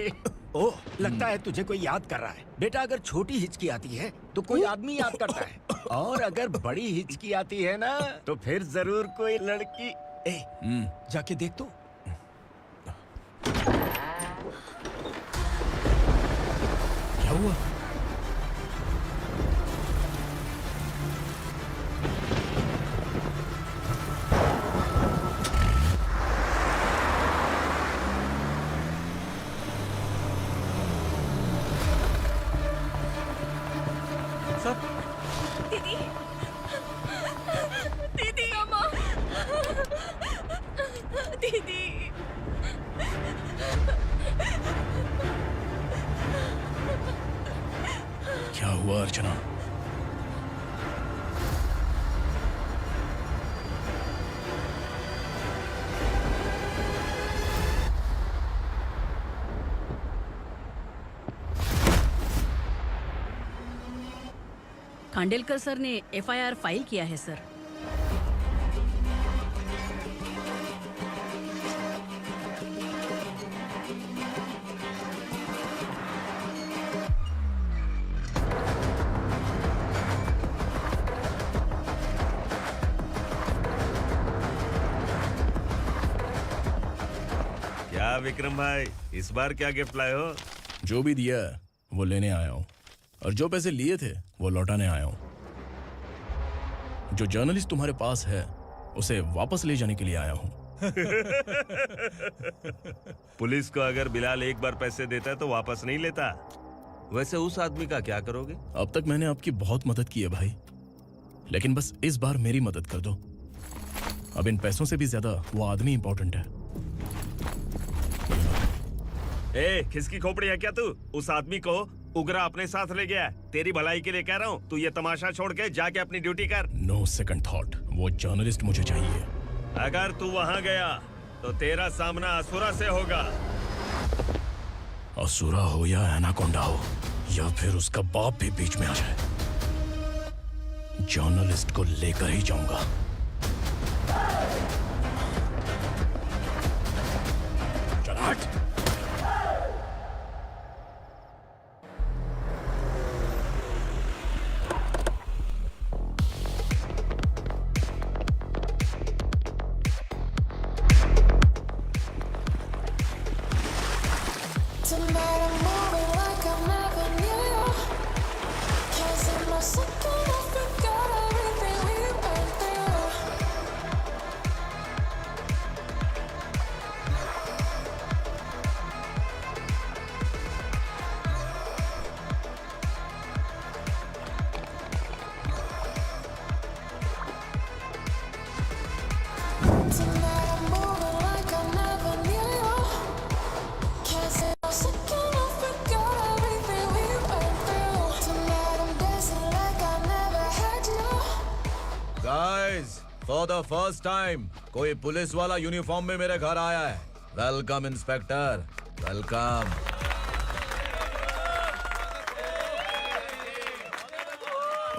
ओह, लगता है तुझे कोई याद कर रहा है। बेटा, अगर छोटी हिचकी आती है तो कोई आदमी याद करता है, और अगर बड़ी हिचकी आती है ना तो फिर जरूर कोई लड़की। जाके देख तो। क्या हुआ? दीदी, दीदी, अम्मा, दीदी। क्या हुआ अर्चना? खांडेलकर सर ने एफआईआर फाइल किया है सर। क्या विक्रम भाई, इस बार क्या गिफ्ट लाए हो? जो भी दिया है वो लेने आया हूँ, और जो पैसे लिए थे वो लौटाने आया हूँ। जो जर्नलिस्ट तुम्हारे पास है उसे वापस ले जाने के लिए आया हूँ। पुलिस को अगर बिलाल एक बार पैसे देता है तो वापस नहीं लेता। वैसे उस आदमी का क्या करोगे? अब तक मैंने आपकी बहुत मदद की है भाई, लेकिन बस इस बार मेरी मदद कर दो। अब इन पैसों से भी ज्यादा वो आदमी इंपॉर्टेंट है। ए, किसकी खोपड़ी है क्या तू? उस आदमी को उगरा अपने साथ ले गया। तेरी भलाई के लिए कह रहा हूँ, तू ये तमाशा छोड़ के जाके अपनी ड्यूटी कर। नो सेकंड थॉट, वो जर्नलिस्ट मुझे चाहिए। अगर तू वहाँ गया तो तेरा सामना असुरा से होगा। असुरा हो या एनाकोंडा हो, या फिर उसका बाप भी बीच में आ जाए, जर्नलिस्ट को लेकर ही जाऊंगा। चल हट। फॉर द फर्स्ट टाइम कोई पुलिस वाला यूनिफॉर्म में मेरे घर आया है। Welcome inspector, welcome.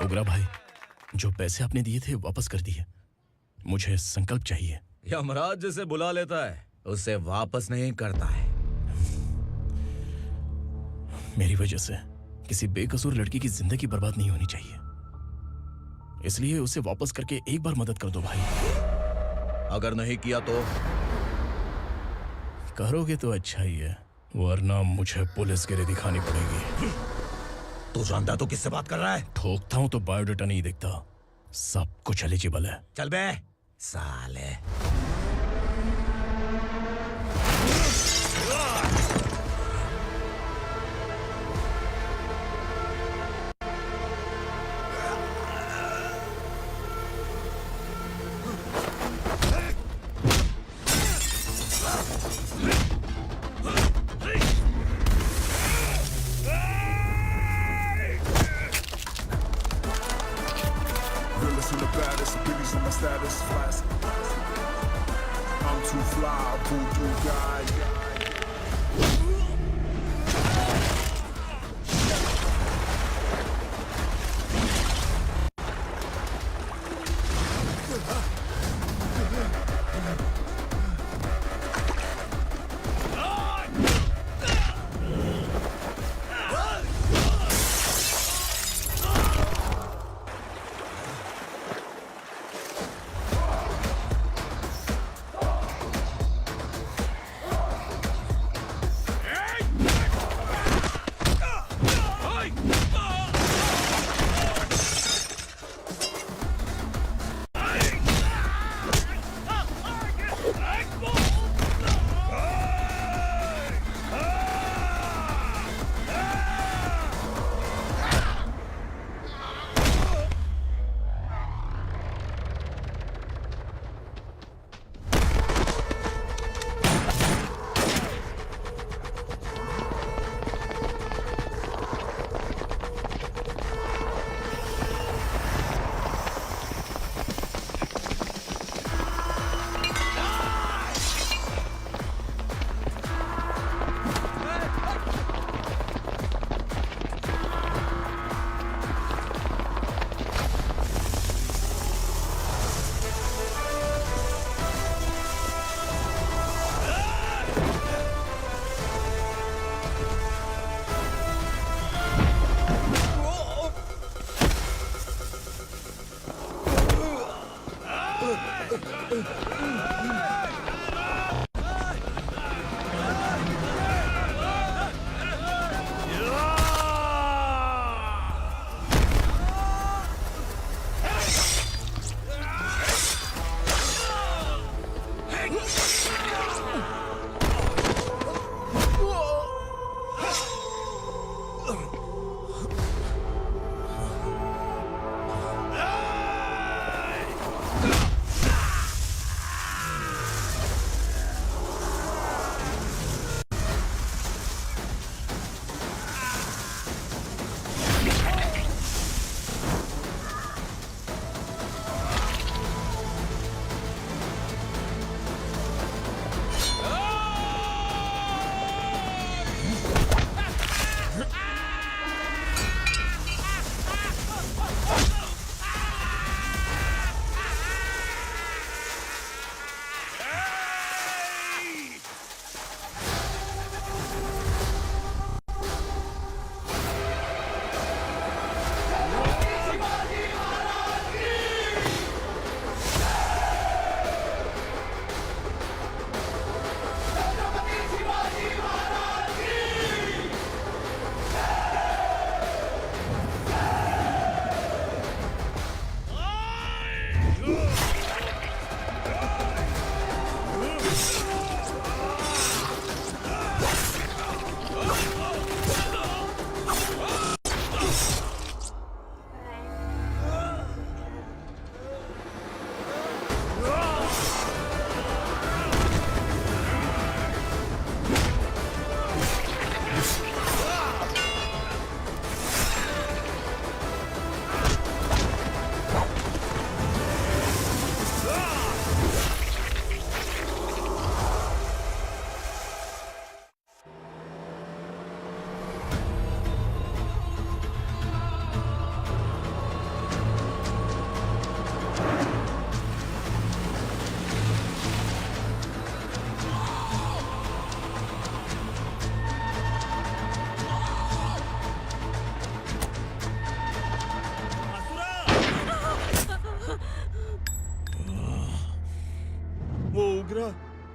उगरा भाई, जो पैसे आपने दिए थे वापस कर दिए। मुझे संकल्प चाहिए। यमराज जिसे बुला लेता है उसे वापस नहीं करता है। मेरी वजह से किसी बेकसूर लड़की की जिंदगी बर्बाद नहीं होनी चाहिए, इसलिए उसे वापस करके एक बार मदद कर दो भाई। अगर नहीं किया तो? करोगे तो अच्छा ही है, वरना मुझे पुलिसगिरी दिखानी पड़ेगी। तू जानता तो किससे बात कर रहा है? ठोकता हूं तो बायोडाटा नहीं दिखता, सब कुछ एलिजिबल है। चल बे साले। Realest and the baddest, biggies on my status, fast. I'm too fly, voodoo guy.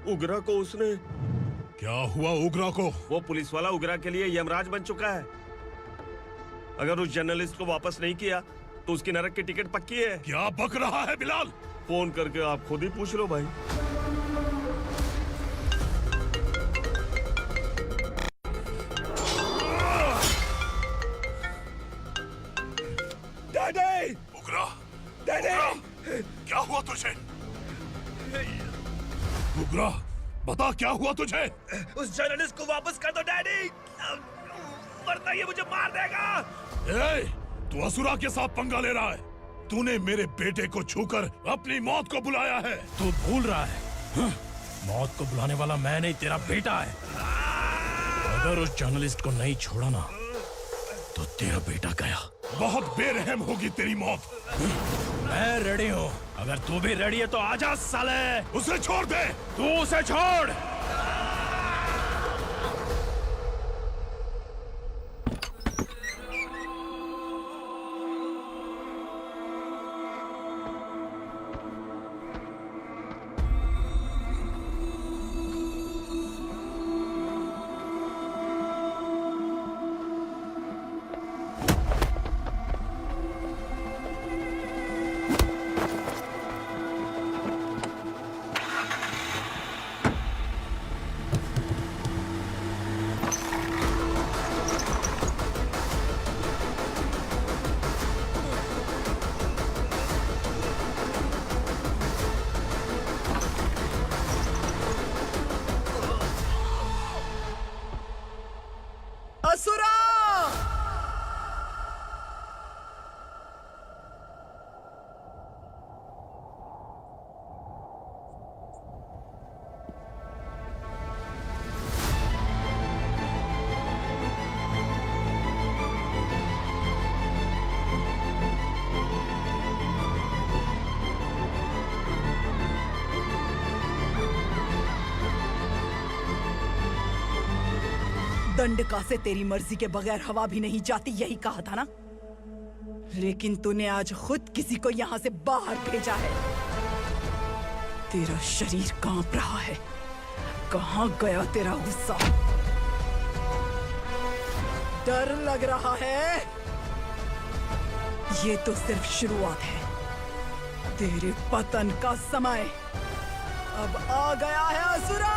उगरा को उसने क्या हुआ उग्रा को? वो पुलिस वाला उग्रा के लिए यमराज बन चुका है। अगर उस जर्नलिस्ट को वापस नहीं किया तो उसकी नरक की टिकट पक्की है। क्या बक रहा है बिलाल? फोन करके आप खुद ही पूछ लो भाई। डैडी! उग्रा! डैडी! क्या हुआ तुझे? उग्रा, बता क्या हुआ तुझे? उस जर्नलिस्ट को वापस कर दो डैडी, वरना ये मुझे मार देगा। ए, तू असुरा के साथ पंगा ले रहा है। तूने मेरे बेटे को छूकर अपनी मौत को बुलाया है। तू भूल रहा है, मौत को बुलाने वाला मैं नहीं, तेरा बेटा है। अगर उस जर्नलिस्ट को नहीं छोड़ा ना तो तेरा बेटा गया। बहुत बेरहम होगी तेरी मौत। मैं रेडी हूँ, अगर तू भी रेडी है तो आजा साले। उसे छोड़ दे। तू उसे छोड़। असुरा! दंडका से तेरी मर्जी के बगैर हवा भी नहीं जाती, यही कहा था ना? लेकिन तूने आज खुद किसी को यहाँ से बाहर भेजा है। तेरा शरीर कांप रहा है। कहाँ गया तेरा गुस्सा? डर लग रहा है? ये तो सिर्फ शुरुआत है। तेरे पतन का समय अब आ गया है असुरा!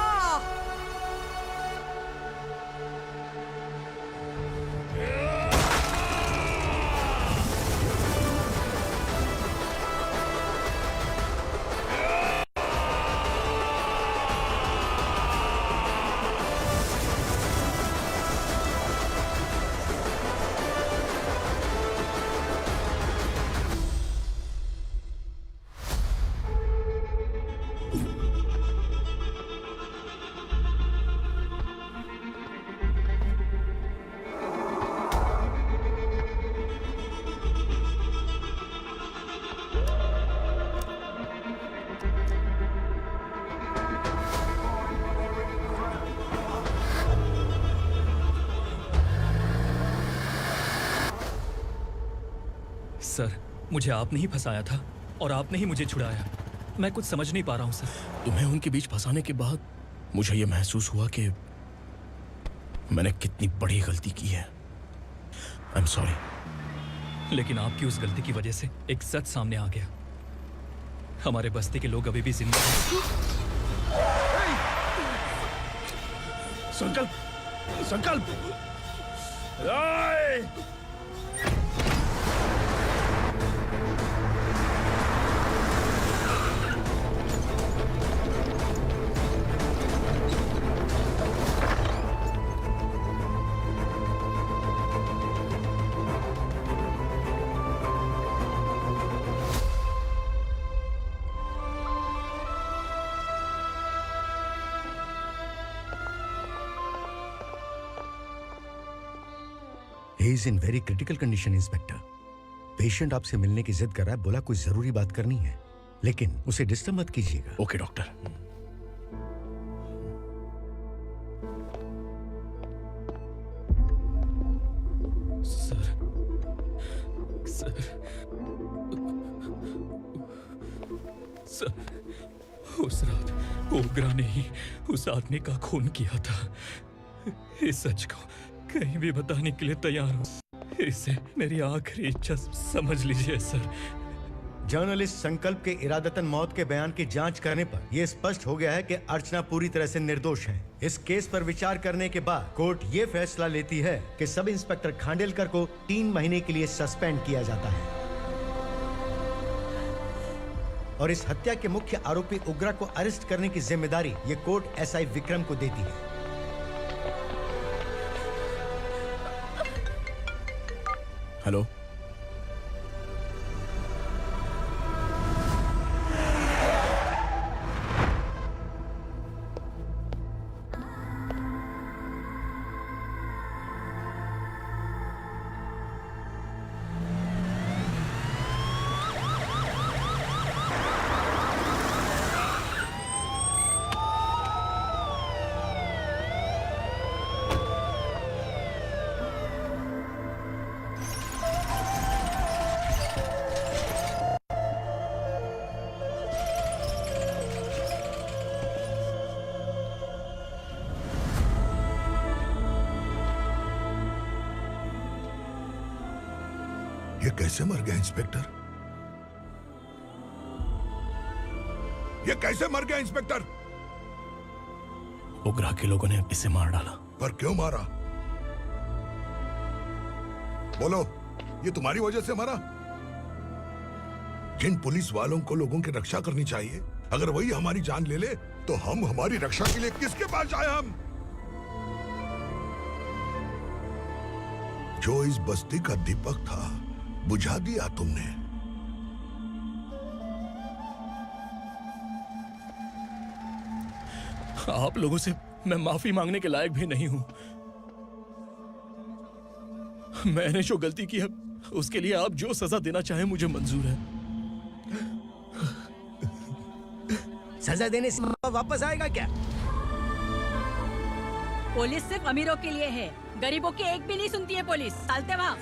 सर, मुझे आपने ही फंसाया था और आपने ही मुझे छुड़ाया। मैं कुछ समझ नहीं पा रहा हूँ सर। तुम्हें उनके बीच फंसाने के बाद मुझे ये महसूस हुआ कि मैंने कितनी बड़ी गलती की है। I am sorry. लेकिन आपकी उस गलती की वजह से एक सच सामने आ गया। हमारे बस्ती के लोग अभी भी जिंदा हैं। संकल्प, संकल्प! He is in very critical condition, inspector. Patient आपसे मिलने की जिद कर रहा है, बोला कोई जरूरी बात करनी है, लेकिन उसे डिस्टर्ब मत कीजिएगा। Okay doctor. Sir, sir, sir, उस रात ओग्रा ने ही उस आदमी का खून किया था। इस सच को कहीं भी बताने के लिए तैयार हूँ। इसे मेरी आखिरी इच्छा समझ लीजिए सर। जर्नलिस्ट संकल्प के इरादतन मौत के बयान की जांच करने पर यह स्पष्ट हो गया है कि अर्चना पूरी तरह से निर्दोष है। इस केस पर विचार करने के बाद कोर्ट ये फैसला लेती है कि सब इंस्पेक्टर खांडेलकर को 3 महीने के लिए सस्पेंड किया जाता है और इस हत्या के मुख्य आरोपी उग्रा को अरेस्ट करने की जिम्मेदारी ये कोर्ट एसआई विक्रम को देती है। हेलो, ये कैसे मर गया इंस्पेक्टर? ये कैसे मर गया इंस्पेक्टर? उग्रा के लोगों ने इसे मार डाला। पर क्यों मारा? बोलो, ये तुम्हारी वजह से मारा? जिन पुलिस वालों को लोगों की रक्षा करनी चाहिए, अगर वही हमारी जान ले ले तो हम हमारी रक्षा के लिए किसके पास जाए? हम जो इस बस्ती का दीपक था बुझा दिया तुमने। आप लोगों से मैं माफी मांगने के लायक भी नहीं हूं। मैंने जो गलती की है उसके लिए आप जो सजा देना चाहें मुझे मंजूर है। सजा देने से वापस आएगा क्या? पुलिस सिर्फ अमीरों के लिए है, गरीबों की एक भी नहीं सुनती है पुलिस। चलते वहाँ।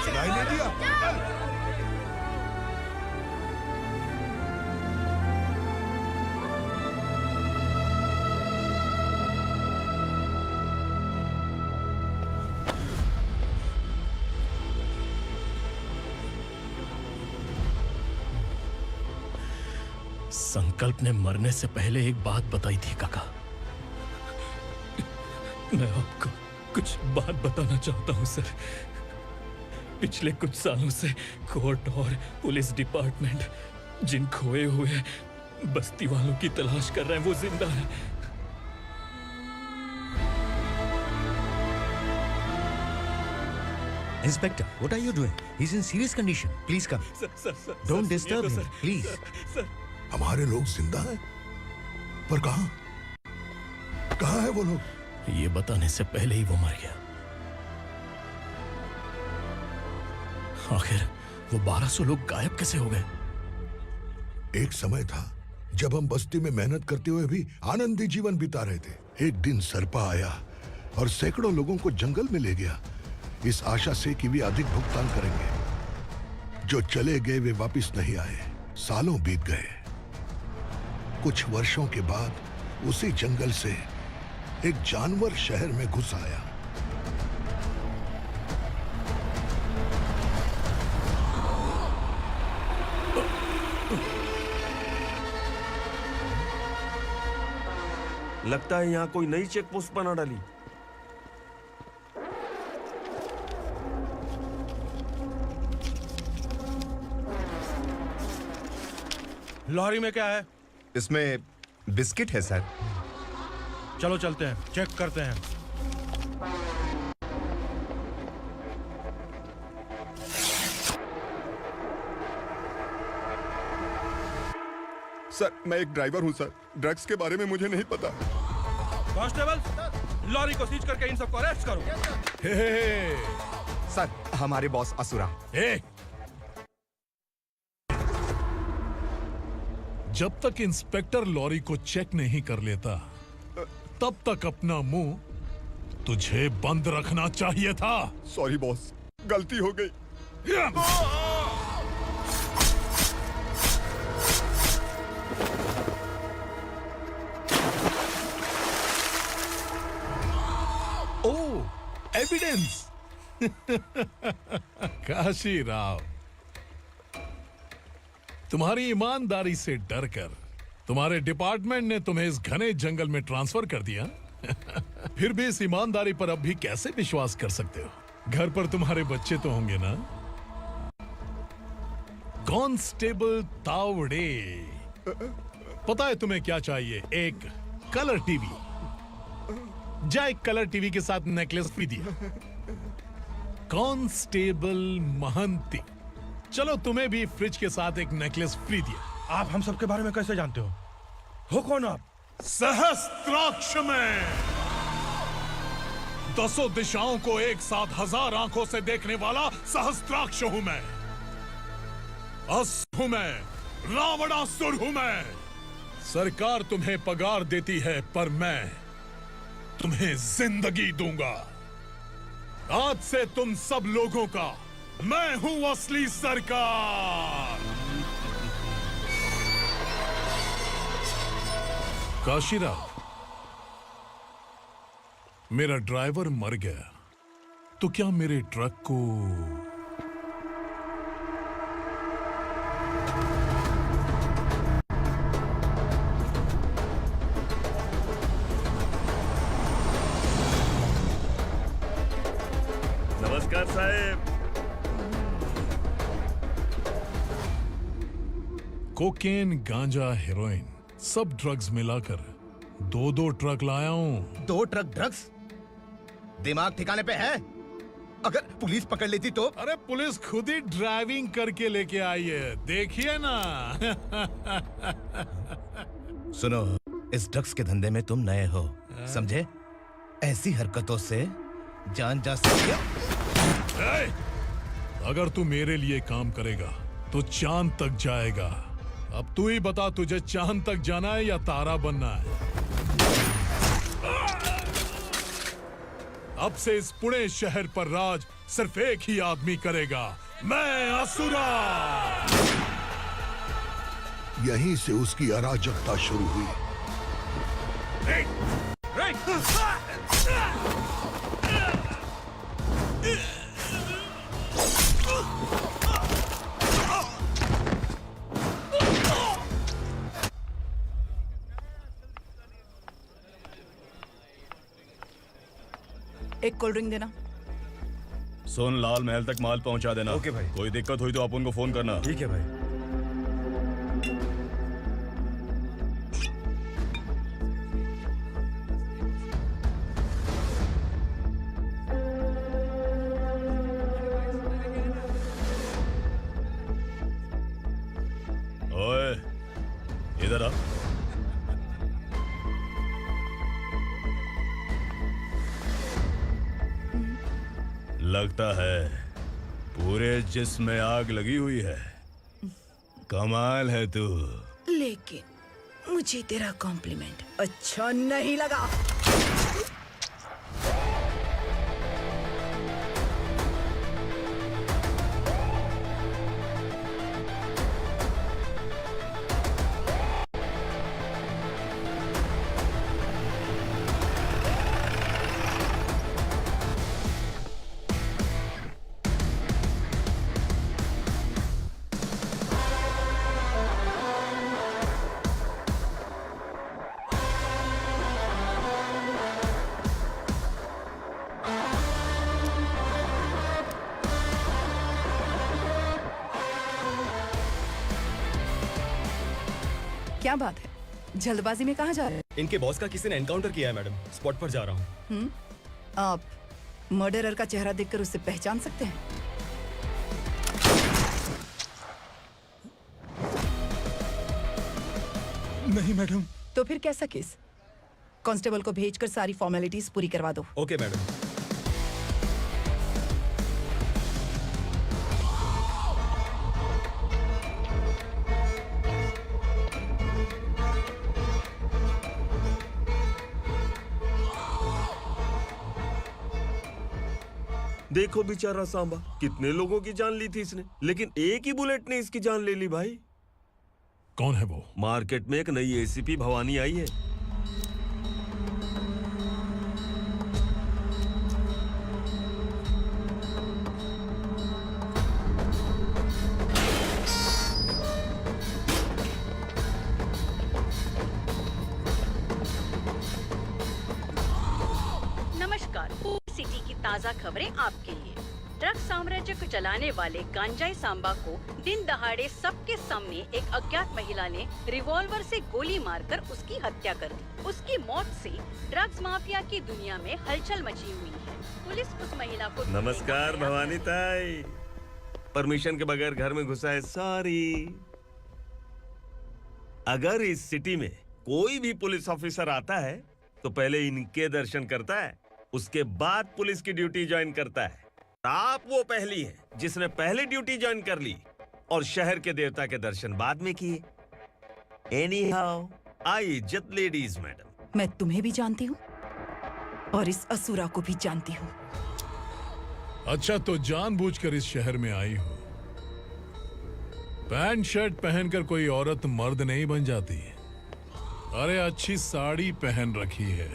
सुनाई नहीं दिया? संकल्प ने मरने से पहले एक बात बताई थी काका। मैं आपको कुछ बात बताना चाहता हूं सर। पिछले कुछ सालों से कोर्ट और पुलिस डिपार्टमेंट जिन खोए हुए बस्ती वालों की तलाश कर रहे हैं वो जिंदा है। Inspector, what are you doing? He's in serious condition. Please come. Don't disturb him, please. हमारे लोग जिंदा हैं? पर कहां? कहां है वो लोग? ये बताने से पहले ही वो मर गया। आखिर वो 1200 लोग गायब कैसे हो गए? एक समय था जब हम बस्ती में मेहनत करते हुए भी आनंदी जीवन बिता रहे थे। एक दिन सरपा आया और सैकड़ों लोगों को जंगल में ले गया, इस आशा से कि वे अधिक भुगतान करेंगे। जो चले गए वे वापस नहीं आए। सालों बीत गए। कुछ वर्षों के बाद उसी जंगल से एक जानवर शहर में घुस आया। लगता है यहाँ कोई नई चेक पोस्ट बना डाली। लॉरी में क्या है? इसमें बिस्किट है सर। चलो चलते हैं, चेक करते हैं। सर, मैं एक ड्राइवर हूं सर। ड्रग्स के बारे में मुझे नहीं पता। कांस्टेबल, लॉरी को सीज करके इन सबको अरेस्ट करो। सर, हमारे बॉस असुरा। जब तक इंस्पेक्टर लॉरी को चेक नहीं कर लेता तब तक अपना मुंह तुझे बंद रखना चाहिए था। सॉरी बॉस, गलती हो गई। ओह, एविडेंस। काशी राव, तुम्हारी ईमानदारी से डरकर तुम्हारे डिपार्टमेंट ने तुम्हें इस घने जंगल में ट्रांसफर कर दिया। फिर भी इस ईमानदारी पर अब भी कैसे विश्वास कर सकते हो? घर पर तुम्हारे बच्चे तो होंगे ना? कांस्टेबल तावड़े, पता है तुम्हें क्या चाहिए? एक कलर टीवी। जा एक कलर टीवी के साथ नेकलेस भी दिया। कांस्टेबल महंती, चलो तुम्हें भी फ्रिज के साथ एक नेकलेस फ्री दिया। आप हम सबके बारे में कैसे जानते हो कौन आप? सहस्त्राक्ष में 10 दिशाओं को एक साथ 1000 आंखों से देखने वाला सहस्त्राक्ष हूं मैं। असुर हूं मैं, रावणासुर हूं मैं। सरकार तुम्हें पगार देती है, पर मैं तुम्हें जिंदगी दूंगा। आज से तुम सब लोगों का मैं हूं असली सरकार। काशीराव, मेरा ड्राइवर मर गया, तो क्या मेरे ट्रक को नमस्कार साहब। कोकेन, गांजा, हेरोइन, सब ड्रग्स मिलाकर 2 ट्रक लाया हूं। 2 ट्रक ड्रग्स? दिमाग ठिकाने पे है? अगर पुलिस पकड़ लेती तो? अरे पुलिस खुद ही ड्राइविंग करके लेके आई है, देखिए ना। सुनो, इस ड्रग्स के धंधे में तुम नए हो, समझे? ऐसी हरकतों से जान जा सकती है। अगर तू मेरे लिए काम करेगा तो चांद तक जाएगा। अब तू ही बता, तुझे चांद तक जाना है या तारा बनना है? अब से इस पुणे शहर पर राज सिर्फ एक ही आदमी करेगा, मैं असुरा। यहीं से उसकी अराजकता शुरू हुई। एक कोल्ड ड्रिंक देना। सुन, लाल महल तक माल पहुंचा देना। ओके भाई। कोई दिक्कत हुई तो आप उनको फोन करना। ठीक है भाई। ओए, इधर आ। लगता है पूरे जिस्म में आग लगी हुई है। कमाल है तू। लेकिन मुझे तेरा कॉम्प्लीमेंट अच्छा नहीं लगा। क्या बात है, जल्दबाजी में कहाँ जा रहे हैं? इनके बॉस का किसी ने एनकाउंटर किया है मैडम, स्पॉट पर जा रहा हूँ। आप मर्डरर का चेहरा देखकर उसे पहचान सकते हैं? नहीं मैडम। तो फिर कैसा केस? कांस्टेबल को भेजकर सारी फॉर्मेलिटीज पूरी करवा दो। Okay madam. देखो बेचारा सांबा, कितने लोगों की जान ली थी इसने, लेकिन एक ही बुलेट ने इसकी जान ले ली भाई। कौन है वो? मार्केट में एक नई एसीपी भवानी आई है। नमस्कार। सिटी की ताज़ा खबरें आपके लिए। ड्रग्स साम्राज्य को चलाने वाले गांजाई सांबा को दिन दहाड़े सबके सामने एक अज्ञात महिला ने रिवॉल्वर से गोली मारकर उसकी हत्या कर दी। उसकी मौत से ड्रग्स माफिया की दुनिया में हलचल मची हुई है। पुलिस उस महिला को नमस्कार भवानी ताई। परमिशन के बगैर घर में घुसा है, सॉरी। अगर इस सिटी में कोई भी पुलिस ऑफिसर आता है तो पहले इनके दर्शन करता है, उसके बाद पुलिस की ड्यूटी ज्वाइन करता है। आप वो पहली हैं जिसने पहले ड्यूटी ज्वाइन कर ली और शहर के देवता के दर्शन बाद में किए। एनीहाउ, आई इज्जत लेडीज मैडम। मैं तुम्हें भी जानती हूँ और इस असुरा को भी जानती हूँ। अच्छा, तो जानबूझकर इस शहर में आई हो। पैंट शर्ट पहनकर कोई औरत मर्द नहीं बन जाती। अरे अच्छी साड़ी पहन रखी है,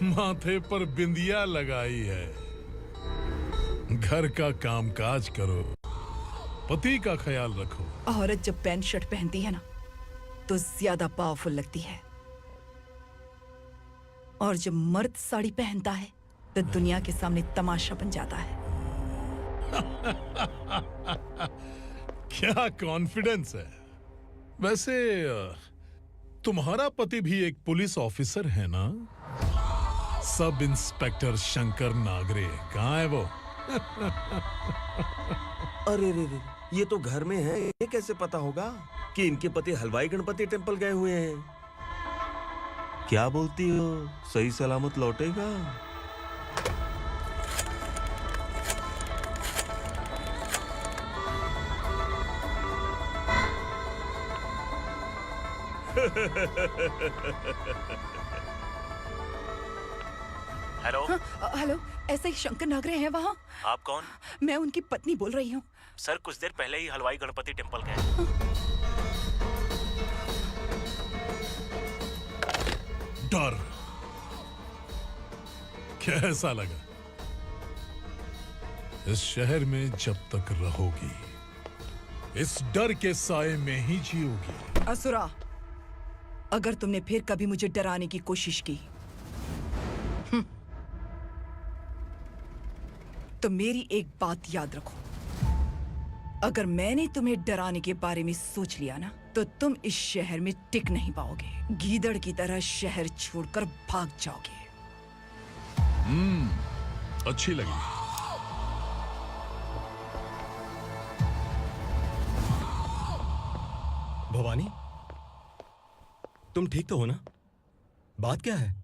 माथे पर बिंदिया लगाई है, घर का कामकाज करो, पति का ख्याल रखो। औरत जब पैंट शर्ट पहनती है ना तो ज्यादा पावरफुल लगती है, और जब मर्द साड़ी पहनता है तो दुनिया के सामने तमाशा बन जाता है। क्या कॉन्फिडेंस है। वैसे तुम्हारा पति भी एक पुलिस ऑफिसर है ना? सब इंस्पेक्टर शंकर नागरे कहाँ है वो? अरे रे रे, ये तो घर में है। ये कैसे पता होगा कि इनके पति हलवाई गणपति टेम्पल गए हुए हैं? क्या बोलती हो, सही सलामत लौटेगा? हेलो। हेलो, ऐसे ही शंकर नागरे हैं वहाँ? आप कौन? मैं उनकी पत्नी बोल रही हूँ। सर कुछ देर पहले ही हलवाई गणपति टेम्पल गए। डर कैसा लगा? इस शहर में जब तक रहोगी इस डर के साए में ही जियोगी। असुरा, अगर तुमने फिर कभी मुझे डराने की कोशिश की तो मेरी एक बात याद रखो, अगर मैंने तुम्हें डराने के बारे में सोच लिया ना तो तुम इस शहर में टिक नहीं पाओगे। गीदड़ की तरह शहर छोड़कर भाग जाओगे। अच्छी लगी। भवानी, तुम ठीक तो हो ना? बात क्या है?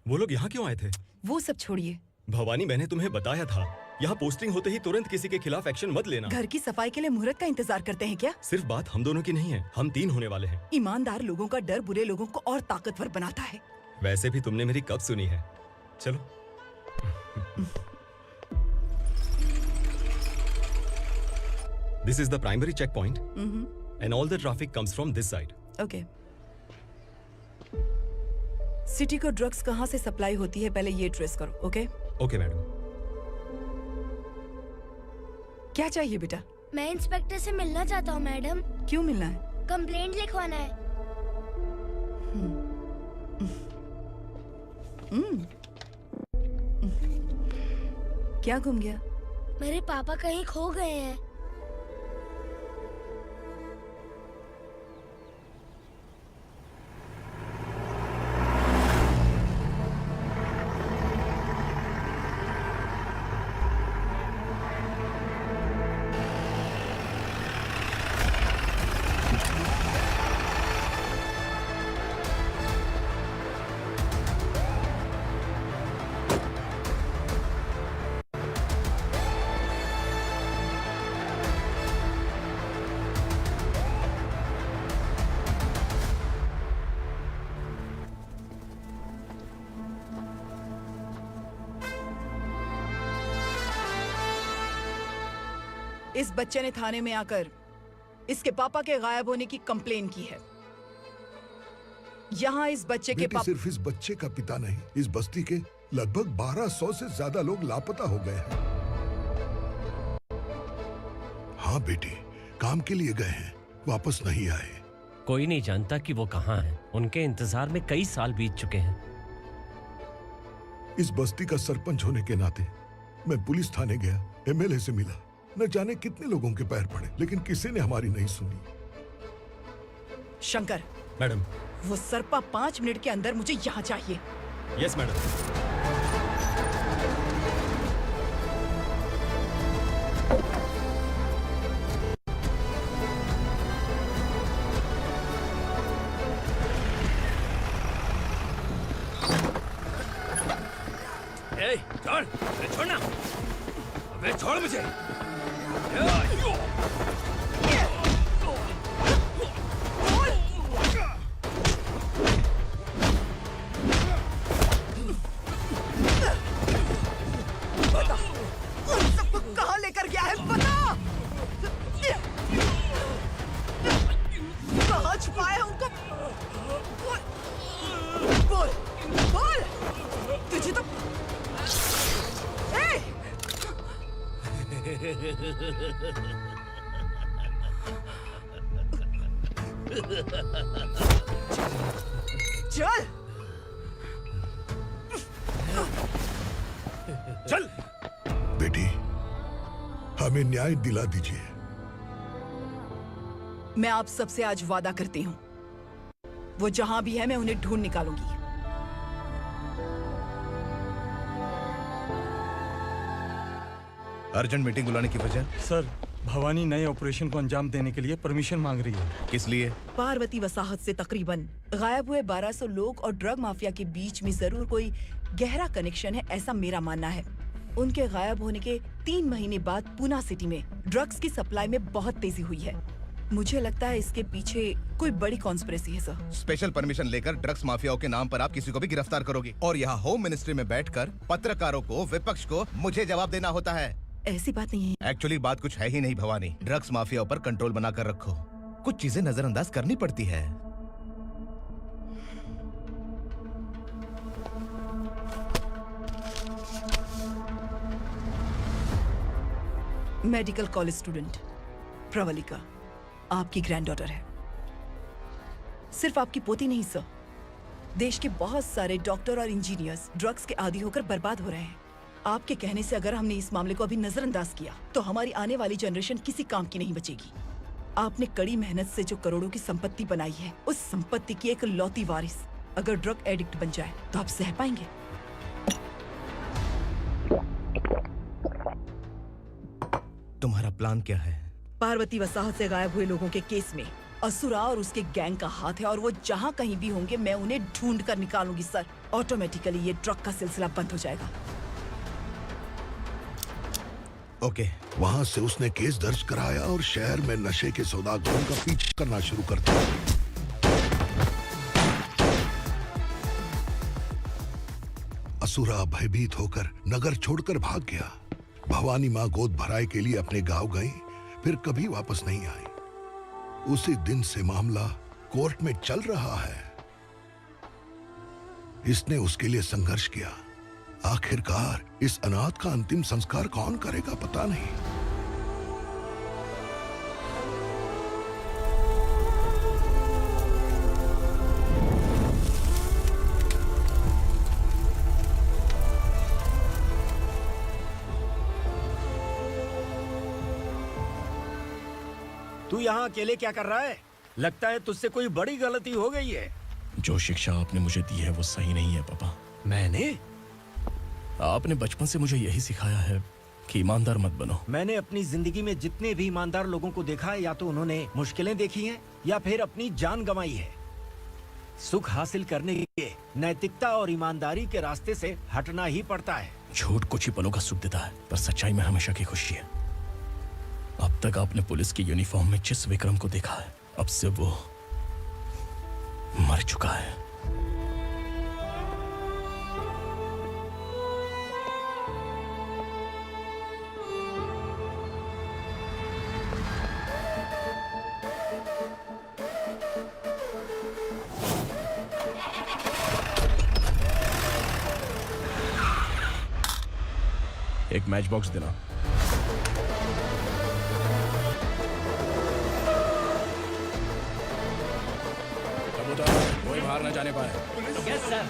वो लोग यहाँ क्यों आए थे? वो सब छोड़िए भवानी, मैंने तुम्हें बताया था यहाँ पोस्टिंग होते ही तुरंत किसी के खिलाफ एक्शन मत लेना। घर की सफाई के लिए मुहूर्त का इंतजार करते हैं क्या? सिर्फ बात हम दोनों की नहीं है, हम 3 होने वाले हैं। ईमानदार लोगों का डर बुरे लोगों को और ताकतवर बनाता है। वैसे भी तुमने मेरी कब सुनी है। चलो। This is the primary checkpoint, and all the traffic comes from this side. Okay. City को ड्रग्स कहाँ से सप्लाई होती है पहले ये ट्रेस करो। ओके? Okay madam. क्या चाहिए बेटा? मैं इंस्पेक्टर से मिलना चाहता हूँ मैडम। क्यों मिलना है? कंप्लेंट लिखवाना है। क्या घूम गया? मेरे पापा कहीं खो गए हैं। इस बच्चे ने थाने में आकर इसके पापा के गायब होने की कंप्लेन की है। यहाँ इस बच्चे के बेटी, सिर्फ इस बच्चे का पिता नहीं, इस बस्ती के लगभग 1200 से ज्यादा लोग लापता हो गए हैं। हाँ बेटी, काम के लिए गए हैं, वापस नहीं आए। कोई नहीं जानता कि वो कहाँ हैं। उनके इंतजार में कई साल बीत चुके हैं। इस बस्ती का सरपंच होने के नाते मैं पुलिस थाने गया, एमएलए से मिला, न जाने कितने लोगों के पैर पड़े, लेकिन किसी ने हमारी नहीं सुनी। शंकर, मैडम। वो सरपा 5 मिनट के अंदर मुझे यहाँ चाहिए। Yes madam. ए, छोड़, छोड़ना, अबे छोड़ मुझे। बता, उन सबको कहाँ लेकर गया है, बता। कहाँ छुपाया है उनको? बोल, बोल। तुझे तो चल चल बेटी, हमें न्याय दिला दीजिए। मैं आप सबसे आज वादा करती हूँ, वो जहां भी है मैं उन्हें ढूंढ निकालूंगी। अर्जेंट मीटिंग बुलाने की वजह? सर, भवानी नए ऑपरेशन को अंजाम देने के लिए परमिशन मांग रही है। किस लिए? पार्वती वसाहत से तकरीबन गायब हुए 1200 लोग और ड्रग माफिया के बीच में जरूर कोई गहरा कनेक्शन है, ऐसा मेरा मानना है। उनके गायब होने के 3 महीने बाद पूना सिटी में ड्रग्स की सप्लाई में बहुत तेजी हुई है। मुझे लगता है इसके पीछे कोई बड़ी कॉन्स्पिरेसी है सर। स्पेशल परमिशन लेकर ड्रग्स माफियाओं के नाम पर आप किसी को भी गिरफ्तार करोगे और यहाँ होम मिनिस्ट्री में बैठकर पत्रकारों को, विपक्ष को मुझे जवाब देना होता है। ऐसी बात नहीं है। एक्चुअली बात कुछ है ही नहीं भवानी। ड्रग्स माफियाओं पर कंट्रोल बनाकर रखो, कुछ चीजें नजरअंदाज करनी पड़ती है। मेडिकल कॉलेज स्टूडेंट प्रवलिका आपकी ग्रैंडडॉटर है। सिर्फ आपकी पोती नहीं सर, देश के बहुत सारे डॉक्टर और इंजीनियर्स ड्रग्स के आदी होकर बर्बाद हो रहे हैं। आपके कहने से अगर हमने इस मामले को अभी नजरअंदाज किया तो हमारी आने वाली जनरेशन किसी काम की नहीं बचेगी। आपने कड़ी मेहनत से जो करोड़ों की संपत्ति बनाई है, उस संपत्ति की एक लौती वारिस अगर ड्रग एडिक्ट बन जाए तो आप सह पाएंगे? तुम्हारा प्लान क्या है? पार्वती वसाहत से गायब हुए लोगों के केस में असुरा और उसके गैंग का हाथ है और वो जहाँ कहीं भी होंगे मैं उन्हें ढूंढ कर निकालूंगी सर। ऑटोमेटिकली ये ड्रग का सिलसिला बंद हो जाएगा। ओके। वहाँ से उसने केस दर्ज कराया और शहर में नशे के सौदागरों का पीछा करना शुरू कर दिया। असुरा भयभीत होकर नगर छोड़कर भाग गया। भवानी माँ गोद भराई के लिए अपने गांव गई, फिर कभी वापस नहीं आई। उसी दिन से मामला कोर्ट में चल रहा है। इसने उसके लिए संघर्ष किया। आखिरकार इस अनाथ का अंतिम संस्कार कौन करेगा पता नहीं। तू यहाँ अकेले क्या कर रहा है? लगता है तुझसे कोई बड़ी गलती हो गई है। जो शिक्षा आपने मुझे दी है वो सही नहीं है पापा। मैंने? आपने बचपन से मुझे यही सिखाया है कि ईमानदार मत बनो। मैंने अपनी जिंदगी में जितने भी ईमानदार लोगों को देखा है, या तो उन्होंने मुश्किलें देखी हैं या फिर अपनी जान गंवाई है। सुख हासिल करने के लिए नैतिकता और ईमानदारी के रास्ते से हटना ही पड़ता है। झूठ कुछ ही पलों का सुख देता है, पर सच्चाई में हमेशा की खुशी है। अब तक आपने पुलिस की यूनिफॉर्म में जिस विक्रम को देखा है, अब से वो मर चुका है। एक मैच बॉक्स देना। कोई बाहर न जाने पाए। Yes sir.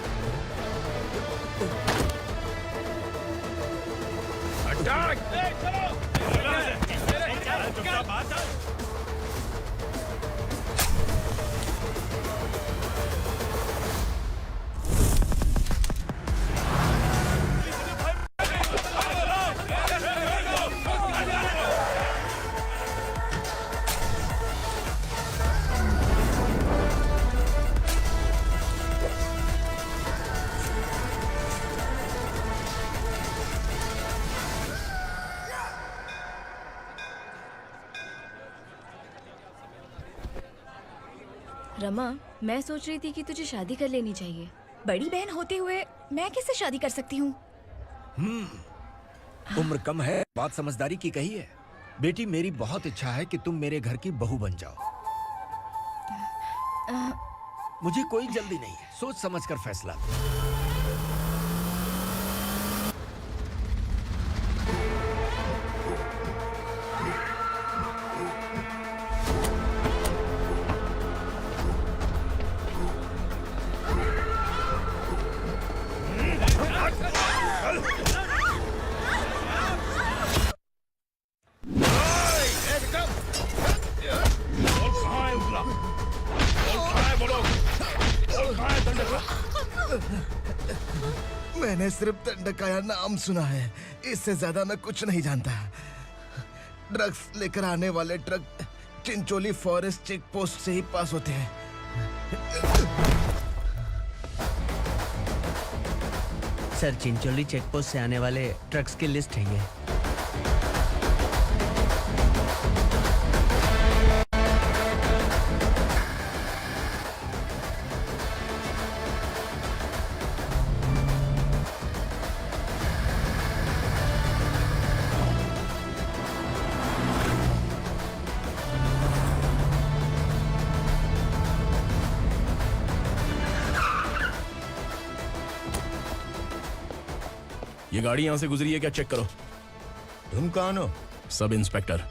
रमा, मैं सोच रही थी कि तुझे शादी कर लेनी चाहिए। बड़ी बहन होते हुए मैं कैसे शादी कर सकती हूँ? उम्र कम है, बात समझदारी की कही है। बेटी, मेरी बहुत इच्छा है कि तुम मेरे घर की बहू बन जाओ। मुझे कोई जल्दी नहीं है, सोच समझकर फैसला। मैंने सिर्फ दंडकाया नाम सुना है, इससे ज्यादा मैं कुछ नहीं जानता। ड्रग्स लेकर आने वाले truck Chincholi forest check post से ही पास होते हैं। सर, चिंचोली चेक पोस्ट से आने वाले ट्रक्स की लिस्ट है ये। ये गाड़ी यहाँ से गुजरी है क्या, चेक करो। तुम कौन हो? Sub inspector.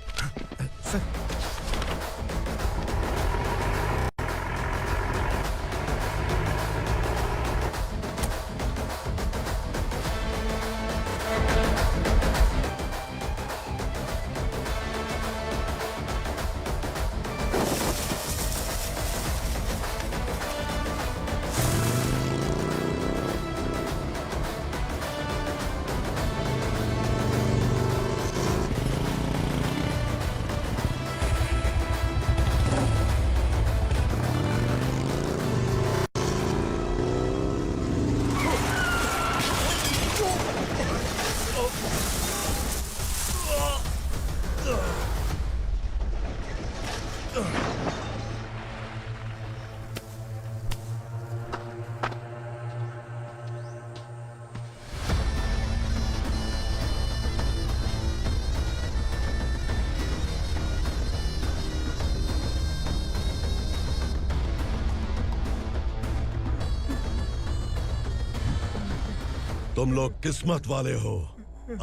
तुम लोग किस्मत वाले हो,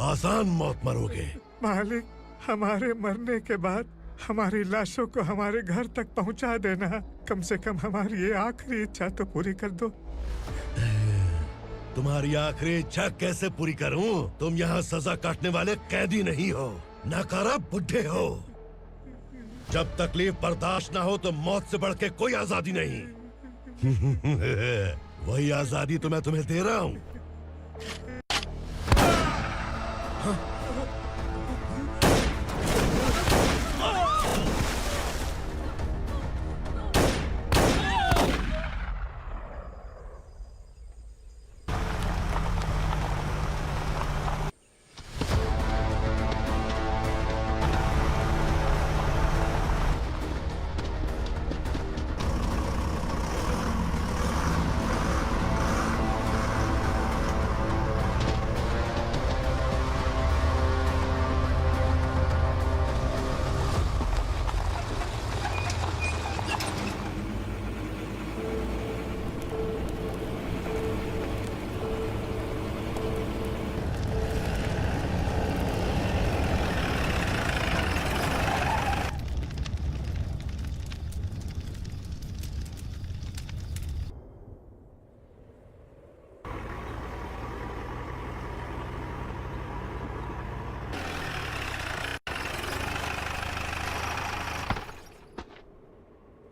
आसान मौत मरोगे। मालिक, हमारे मरने के बाद हमारी लाशों को हमारे घर तक पहुंचा देना। कम से कम हमारी ये आखिरी इच्छा तो पूरी कर दो। तुम्हारी आखिरी इच्छा कैसे पूरी करूं? तुम यहाँ सजा काटने वाले कैदी नहीं हो, नाकारा बुड्ढे हो। जब तकलीफ बर्दाश्त ना हो तो मौत से बढ़ के कोई आजादी नहीं। वही आजादी तो मैं तुम्हें दे रहा हूँ।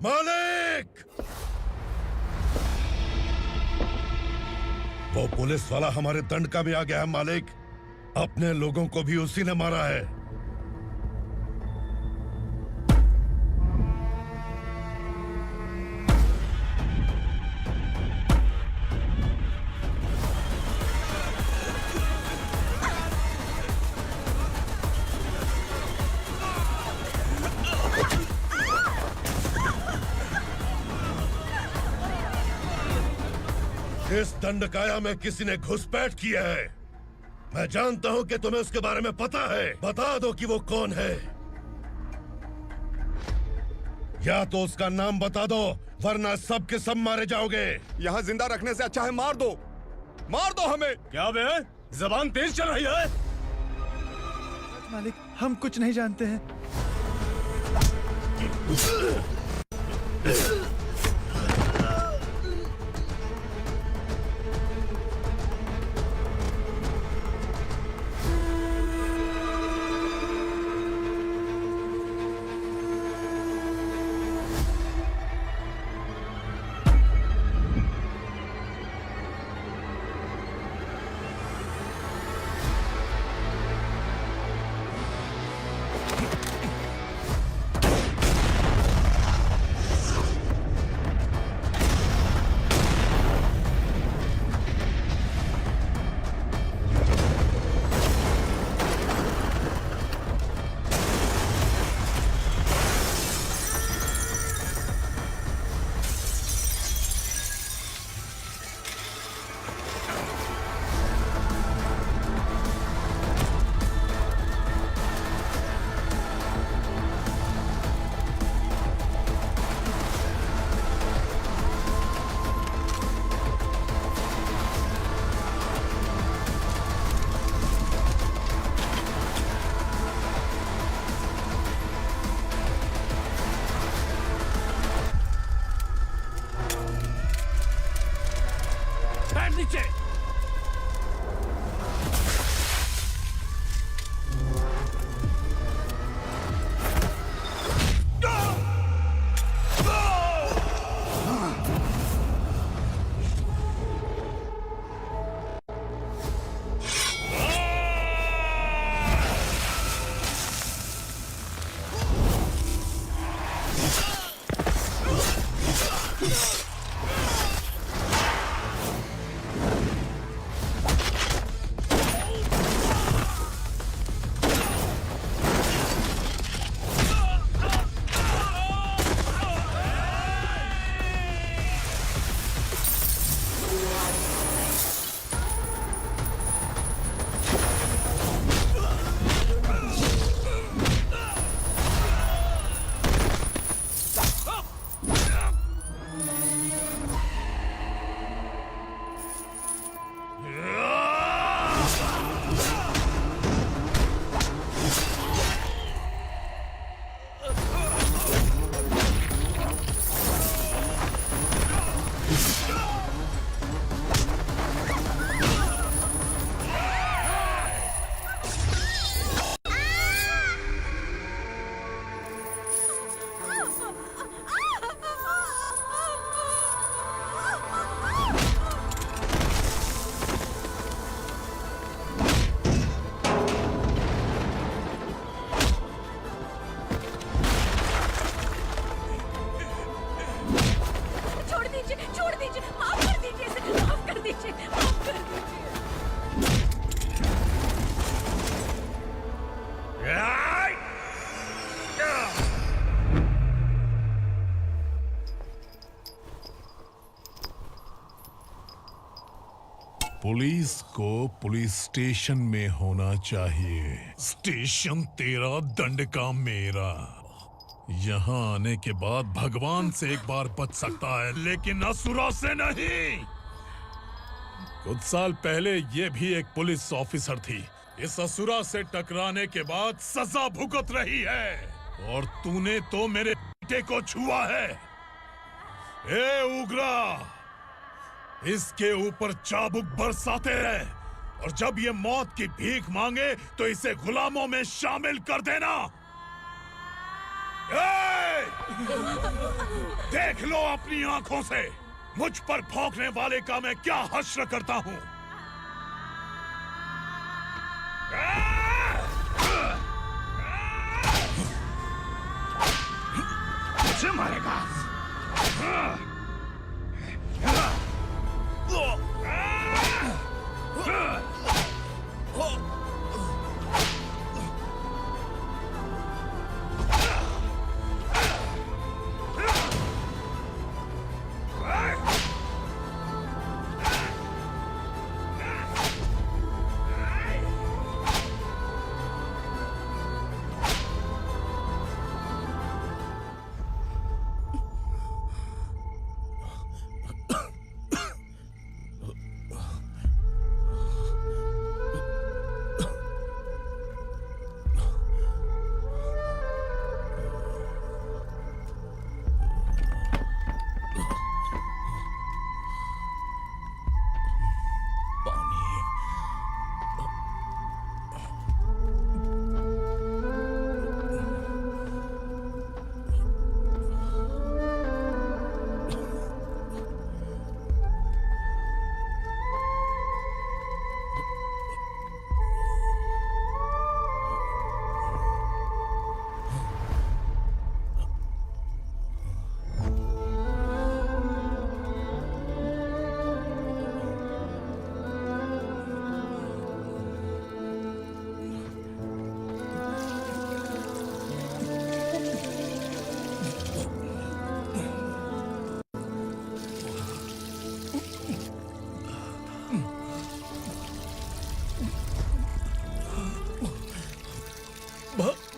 मालिक! वो पुलिस वाला हमारे दंड का भी आ गया है मालिक। अपने लोगों को भी उसी ने मारा है। इस दंडकाया में किसी ने घुसपैठ किया है। मैं जानता हूं कि तुम्हें उसके बारे में पता है। बता दो कि वो कौन है, या तो उसका नाम बता दो, वरना सब के सब मारे जाओगे। यहाँ जिंदा रखने से अच्छा है मार दो हमें। क्या बे? जबान तेज चल रही है। मालिक, हम कुछ नहीं जानते हैं। नीचे। पुलिस को पुलिस स्टेशन में होना चाहिए। स्टेशन तेरा, दंड का मेरा। यहाँ आने के बाद भगवान से एक बार बच सकता है, लेकिन असुरा से नहीं। कुछ साल पहले ये भी एक पुलिस ऑफिसर थी। इस असुरा से टकराने के बाद सजा भुगत रही है, और तूने तो मेरे बेटे को छुआ है। ए उग्रा, इसके ऊपर चाबुक बरसाते रहे, और जब ये मौत की भीख मांगे तो इसे गुलामों में शामिल कर देना। देख लो अपनी आंखों से मुझ पर भौंकने वाले का मैं क्या हश्र करता हूँ। मुझे मारेगा।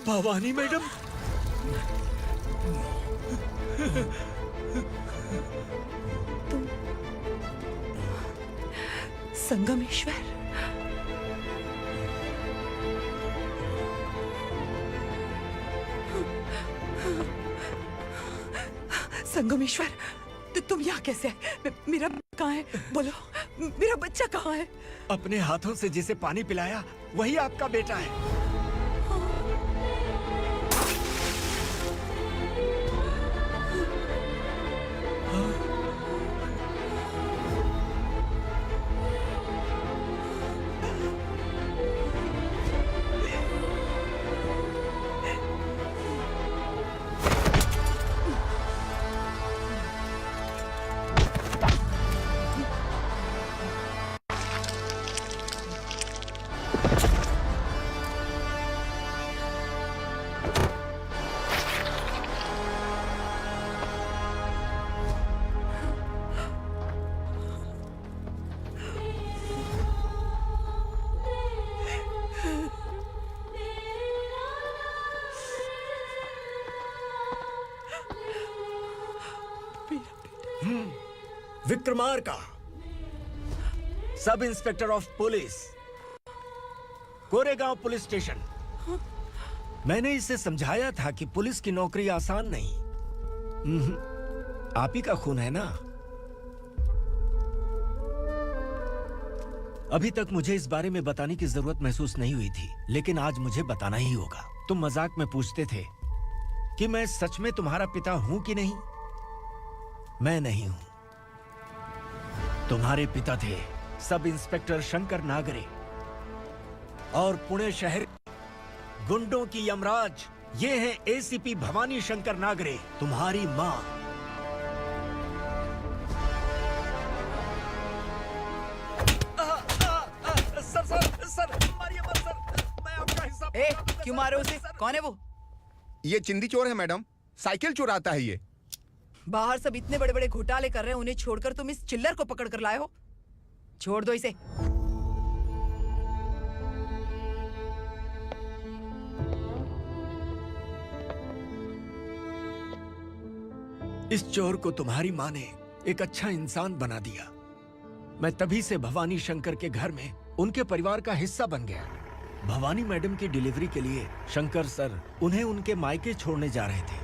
भवानी मैडम, तुम संगमेश्वर? संगमेश्वर, तुम यहाँ कैसे आए? मेरा कहाँ है? बोलो, मेरा बच्चा कहाँ है? अपने हाथों से जिसे पानी पिलाया वही आपका बेटा है। Vikramarka, sub inspector of police, Koregaon police station. मैंने इसे समझाया था कि पुलिस की नौकरी आसान नहीं। आप ही का खून है ना। अभी तक मुझे इस बारे में बताने की जरूरत महसूस नहीं हुई थी, लेकिन आज मुझे बताना ही होगा। तुम मजाक में पूछते थे कि मैं सच में तुम्हारा पिता हूं कि नहीं। मैं नहीं हूं। तुम्हारे पिता थे सब इंस्पेक्टर शंकर नागरे, और पुणे शहर गुंडों की यमराज ये है एसीपी भवानी शंकर नागरे, तुम्हारी मां। सर, मारिए मत सर, मैं आपका हिस्सा। क्यों मारे उसे? कौन है वो? ये चिंदी चोर है मैडम, साइकिल चुराता है ये। बाहर सब इतने बड़े बड़े घोटाले कर रहे हैं, उन्हें छोड़कर तुम इस चिल्लर को पकड़ कर लाए हो। छोड़ दो इसे। इस चोर को तुम्हारी मां ने एक अच्छा इंसान बना दिया। मैं तभी से भवानी शंकर के घर में उनके परिवार का हिस्सा बन गया। भवानी मैडम की डिलीवरी के लिए शंकर सर उन्हें उनके मायके छोड़ने जा रहे थे।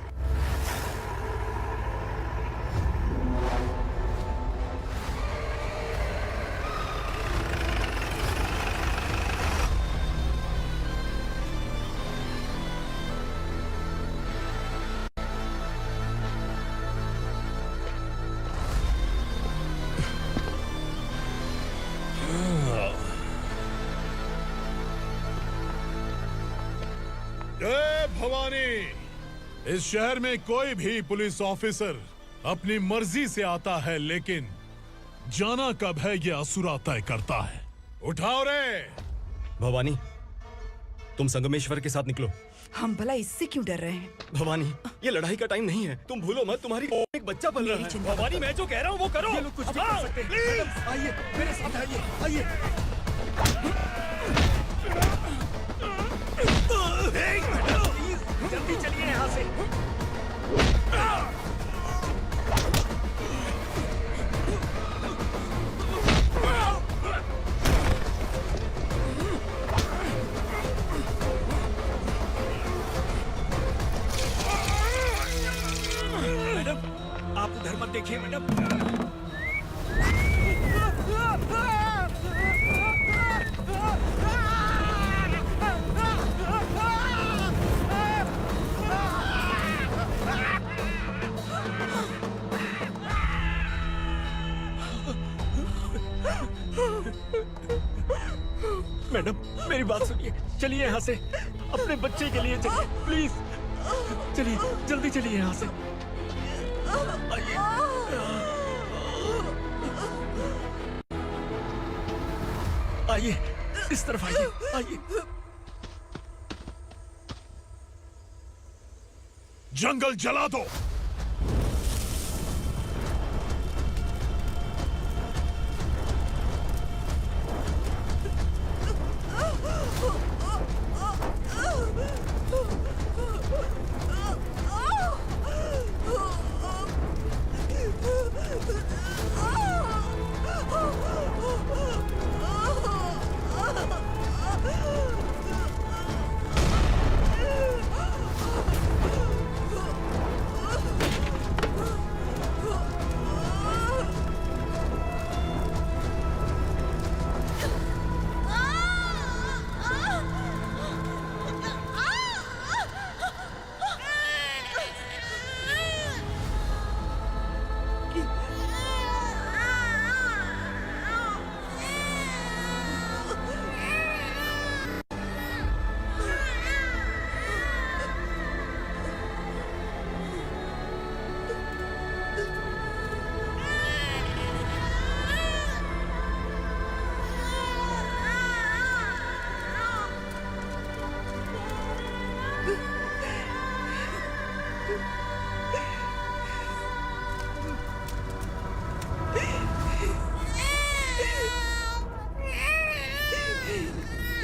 जय भवानी। इस शहर में कोई भी पुलिस ऑफिसर अपनी मर्जी से आता है, लेकिन जाना कब है ये असुरा तय करता है। उठाओ रे। भवानी, तुम संगमेश्वर के साथ निकलो। हम भला इससे क्यों डर रहे हैं? भवानी, ये लड़ाई का टाइम नहीं है। तुम भूलो मत, तुम्हारी एक बच्चा पल रहा है। भवानी, मैं जो कह रहा हूँ वो करो। ये लोग कुछ भी कर सकते हैं। आइए मेरे साथ, आइए। जल्दी चलिए यहाँ से। मैडम, आप उधर मत देखिए मैडम। मैडम, मेरी बात सुनिए। चलिए यहाँ से, अपने बच्चे के लिए चलिए, प्लीज। चलिए, जल्दी चलिए यहाँ से। आइए, इस तरफ आइए। जंगल जला दो।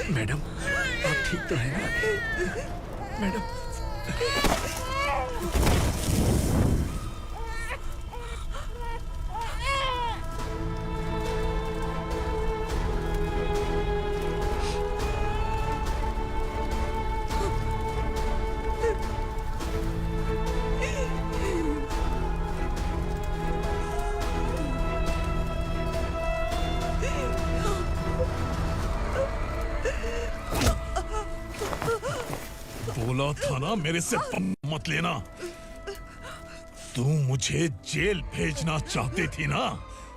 मैडम, आप ठीक तो हैं ना? मैडम, बोला था ना मेरे से पंगा मत लेना। तू मुझे जेल भेजना चाहती थी ना?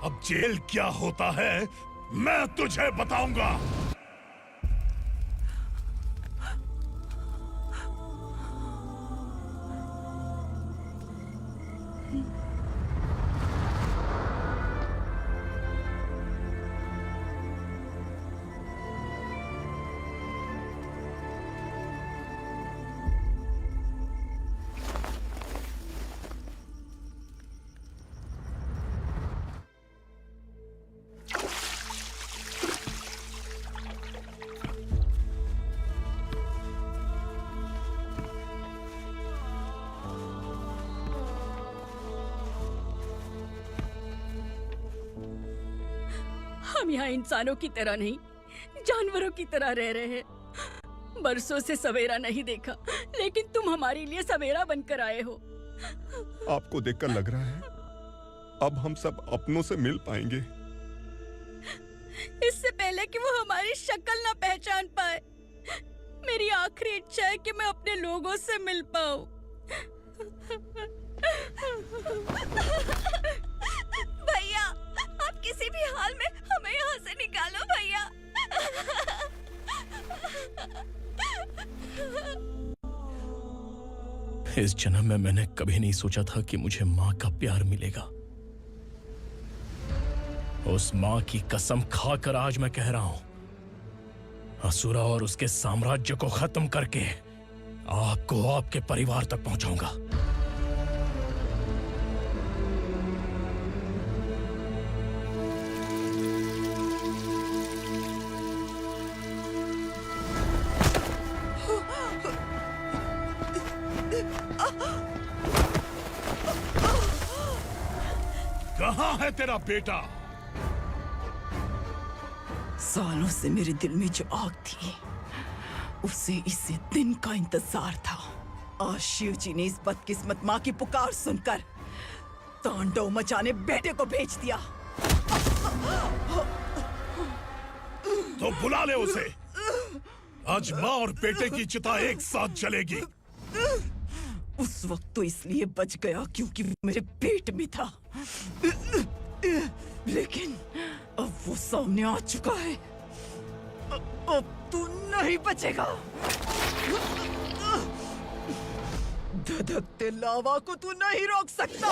अब जेल क्या होता है मैं तुझे बताऊंगा। हम यहाँ इंसानों की तरह नहीं, जानवरों की तरह रह रहे हैं। बरसों से सवेरा नहीं देखा, लेकिन तुम हमारे लिए सवेरा बनकर आए हो। आपको देखकर लग रहा है अब हम सब अपनों से मिल पाएंगे। इससे पहले कि वो हमारी शक्ल ना पहचान पाए, मेरी आखिरी इच्छा है कि मैं अपने लोगों से मिल पाऊं। भैया, आप किसी भी हाल में हमें यहाँ से निकालो भैया। इस जन्म में मैंने कभी नहीं सोचा था कि मुझे माँ का प्यार मिलेगा। उस माँ की कसम खाकर आज मैं कह रहा हूं, असुरा और उसके साम्राज्य को खत्म करके आपको आपके परिवार तक पहुंचाऊंगा। कहाँ है तेरा बेटा? सालों से मेरे दिल में जो आग थी, उसे इसी दिन का इंतजार था। आज शिव जी ने इस बदकिस्मत माँ की पुकार सुनकर तांडव मचाने बेटे को भेज दिया। तो बुला ले उसे। आज माँ और बेटे की चिता एक साथ जलेगी। उस वक्त तो इसलिए बच गया क्योंकि वो मेरे पेट में था, लेकिन अब वो सामने आ चुका है। अब तू नहीं बचेगा। धधकते लावा को तू नहीं रोक सकता।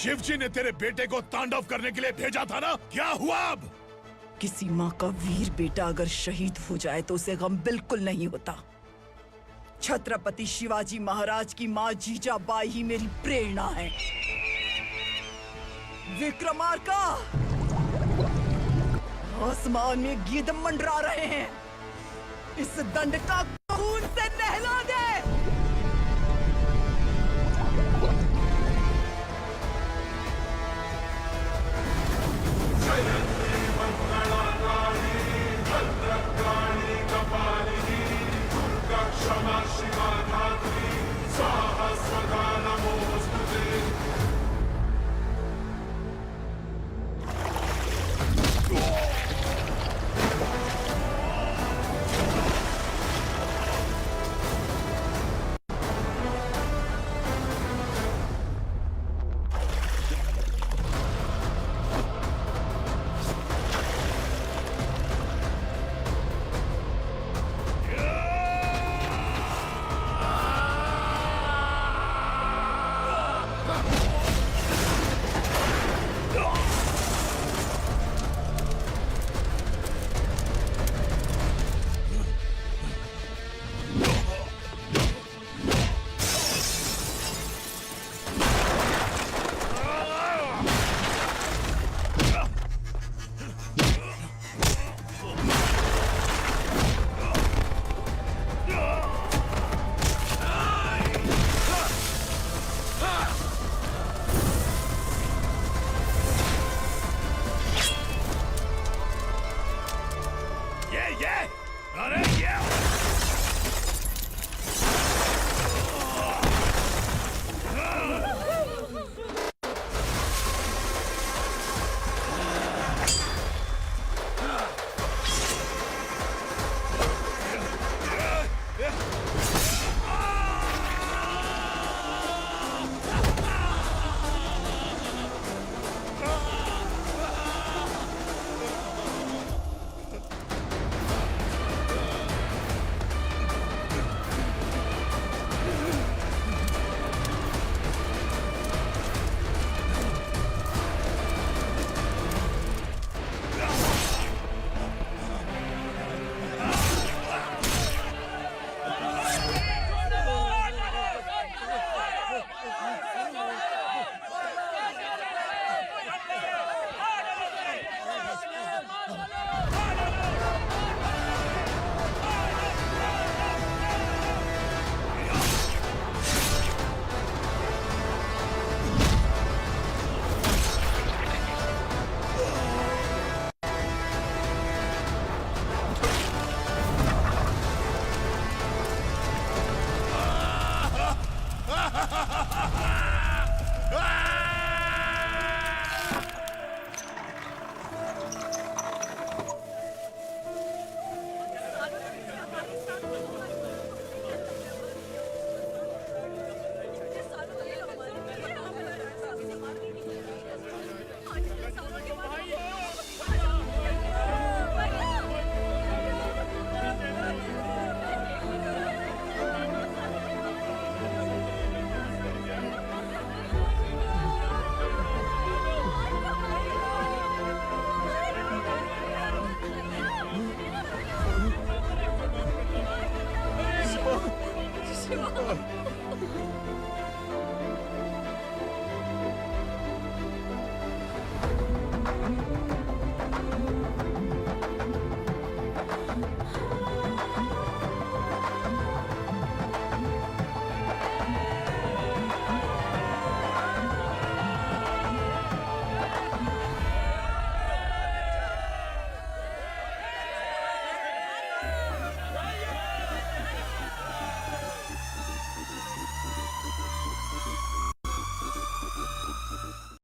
शिवजी ने तेरे बेटे को तांडव करने के लिए भेजा था ना, क्या हुआ अब? किसी माँ का वीर बेटा अगर शहीद हो जाए तो उसे गम बिल्कुल नहीं होता। छत्रपति शिवाजी महाराज की माँ जीजाबाई ही मेरी प्रेरणा है। विक्रमार्का, आसमान में गिद्ध मंडरा रहे हैं। इस दंड का खून से